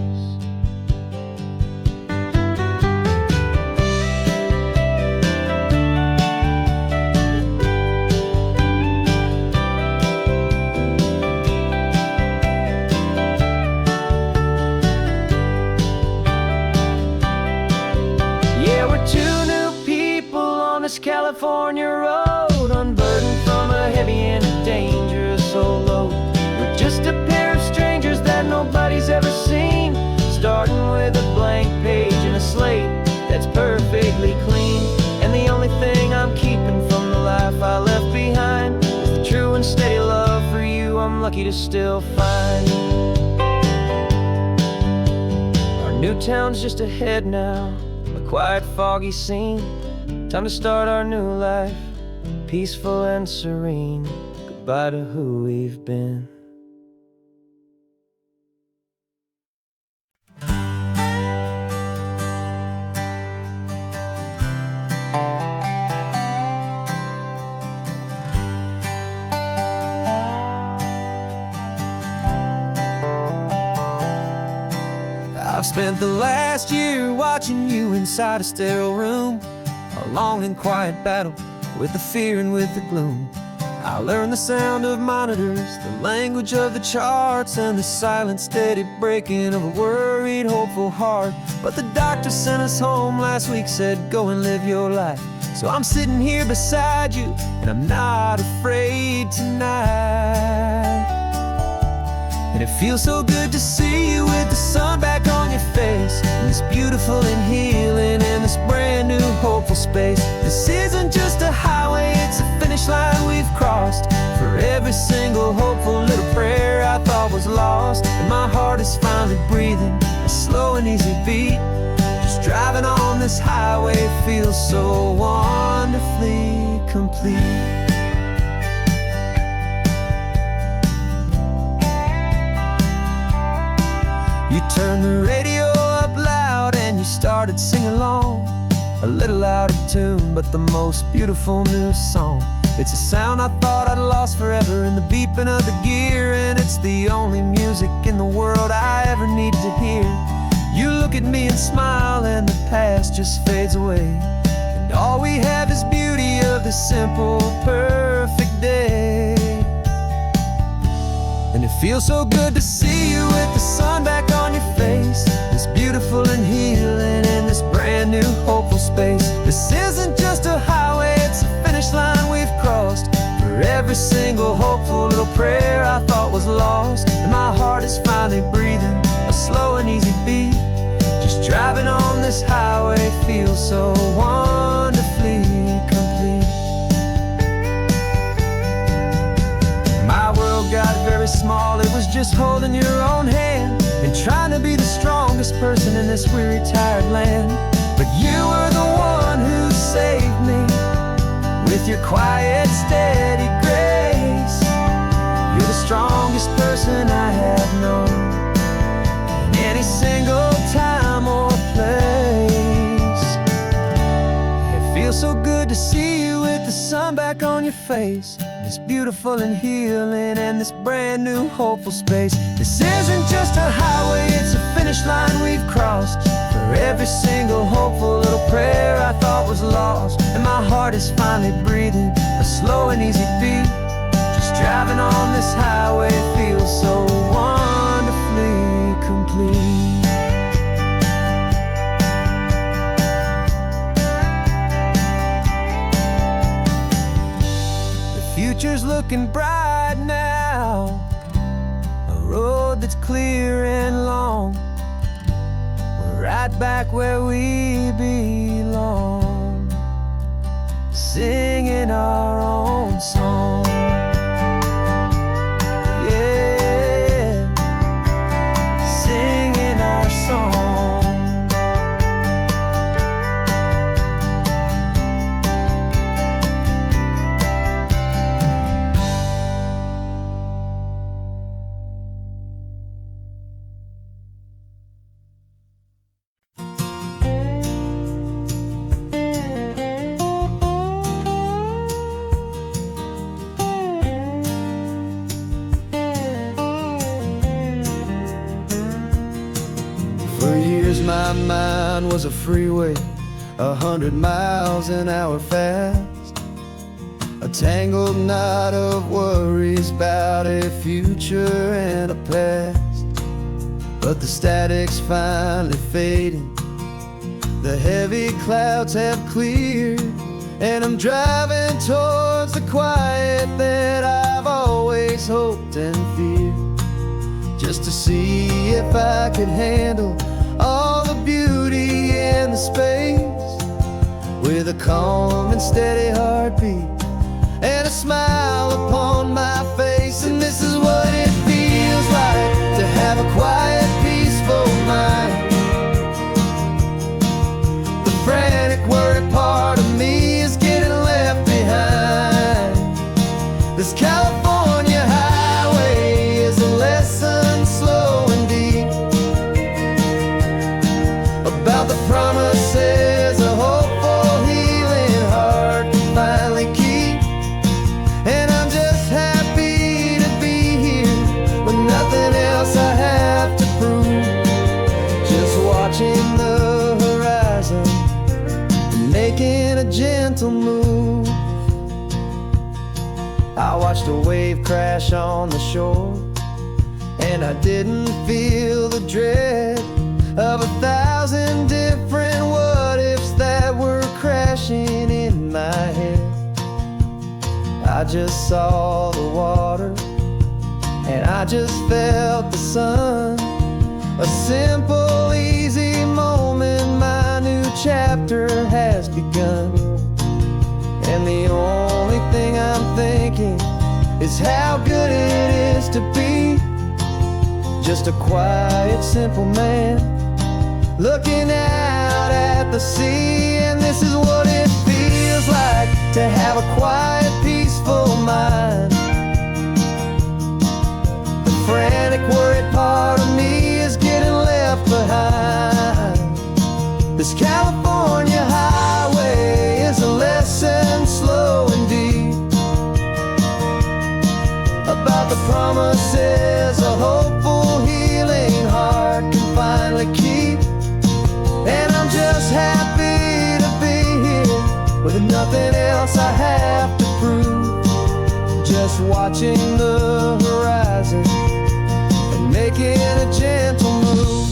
California road, unburdened from a heavy and a dangerous old load. We're just a pair of strangers that nobody's ever seen, starting with a blank page and a slate that's perfectly clean. And the only thing I'm keeping from the life I left behind is the true and steady love for you I'm lucky to still find. Our new town's just ahead now, a quiet foggy scene. Time to start our new life, peaceful and serene. Goodbye to who we've been. I've spent the last year watching you inside a sterile room, a long and quiet battle with the fear and with the gloom. I learned the sound of monitors, the language of the charts, and the silent, steady breaking of a worried, hopeful heart. But the doctor sent us home last week, said, go and live your life. So I'm sitting here beside you, and I'm not afraid tonight. And it feels so good to see you with the sun back on your face, and this beautiful and healing in this brand new hopeful space. This isn't just a highway, it's a finish line we've crossed. For every single hopeful little prayer I thought was lost, and my heart is finally breathing a slow and easy beat. Just driving on this highway feels so wonderfully complete. You turned the radio up loud and you started singing along. a little out of tune, but the most beautiful new song. It's a sound I thought I'd lost forever in the beeping of the gear, and it's the only music in the world I ever need to hear. You look at me and smile, and the past just fades away, and all we have is beauty of this simple, perfect day. And it feels so good to see you with the sun back on your face, this beautiful and healing in this brand new hopeful space. This isn't just a highway, it's a finish line we've crossed. For every single hopeful little prayer I thought was lost, and my heart is finally breathing a slow and easy beat. Just driving on this highway feels so wonderfully complete. My world got very small, it was just holding your own hand and trying to be the strongest person in this weary, tired land. But you were the one who saved me with your quiet, steady grace. You're the strongest person I have known in any single time or place. It feels so good to see you with the sun back on your face, this beautiful and healing and this brand new hopeful space. This isn't just a highway, it's a finish line we've crossed. For every single hopeful little prayer I thought was lost, and my heart is finally breathing a slow and easy beat. Just driving on this highway feels so wonderfully complete. Future's looking bright now, a road that's clear and long. We're right back where we belong, singing our own song. Yeah, singing our song. My mind was a freeway, 100 miles an hour fast, a tangled knot of worries about a future and a past. But the static's finally fading, the heavy clouds have cleared, and I'm driving towards the quiet that I've always hoped and feared, just to see if I could handle all the beauty in the space, with a calm and steady heartbeat and a smile upon my face. And this is what it feels like to have a quiet, peaceful mind. The frantic, worried part of me is getting left behind. This California highway is a lesson slow and deep about the promises a hopeful, healing heart can finally keep. And I'm just happy to be here with nothing else I have to prove, just watching the horizon and making a gentle move. I watched a wave crash on the shore, and I didn't feel the dread of 1,000 different what-ifs that were crashing in my head. I just saw the water, and I just felt the sun. A simple, easy moment, my new chapter has begun. And the only thing I'm thinking is how good it is to be just a quiet, simple man looking out at the sea. And this is what it feels like to have a quiet, peaceful mind. The frantic, worried part of me is getting left behind. This California high with nothing else I have to prove. Just watching the horizon and making a gentle move.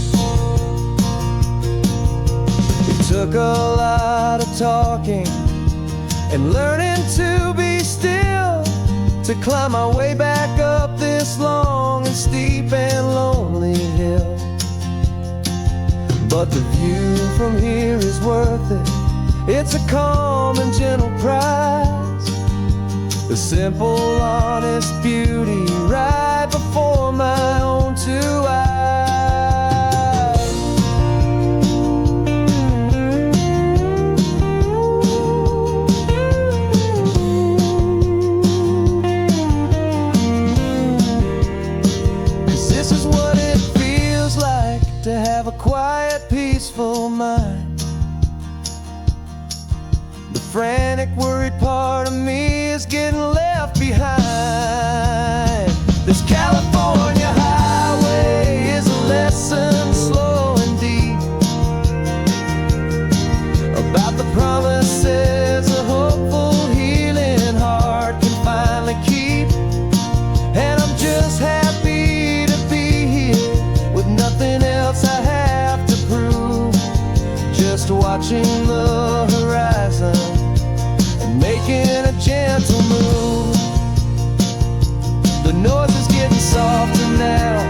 It took a lot of talking and learning to be still to climb my way back up this long and steep and lonely hill. But the view from here is worth it. It's a calm and gentle prize, the simple, honest beauty right before my own two eyes. 'Cause this is what it feels like to have a quiet, peaceful mind. The frantic, worried part of me is getting left behind. This California highway is a lesson slow and deep about the promises a hopeful, healing heart can finally keep. And I'm just happy to be here with nothing else I have to prove. Just watching the horizon and making a gentle move. The noise is getting softer now,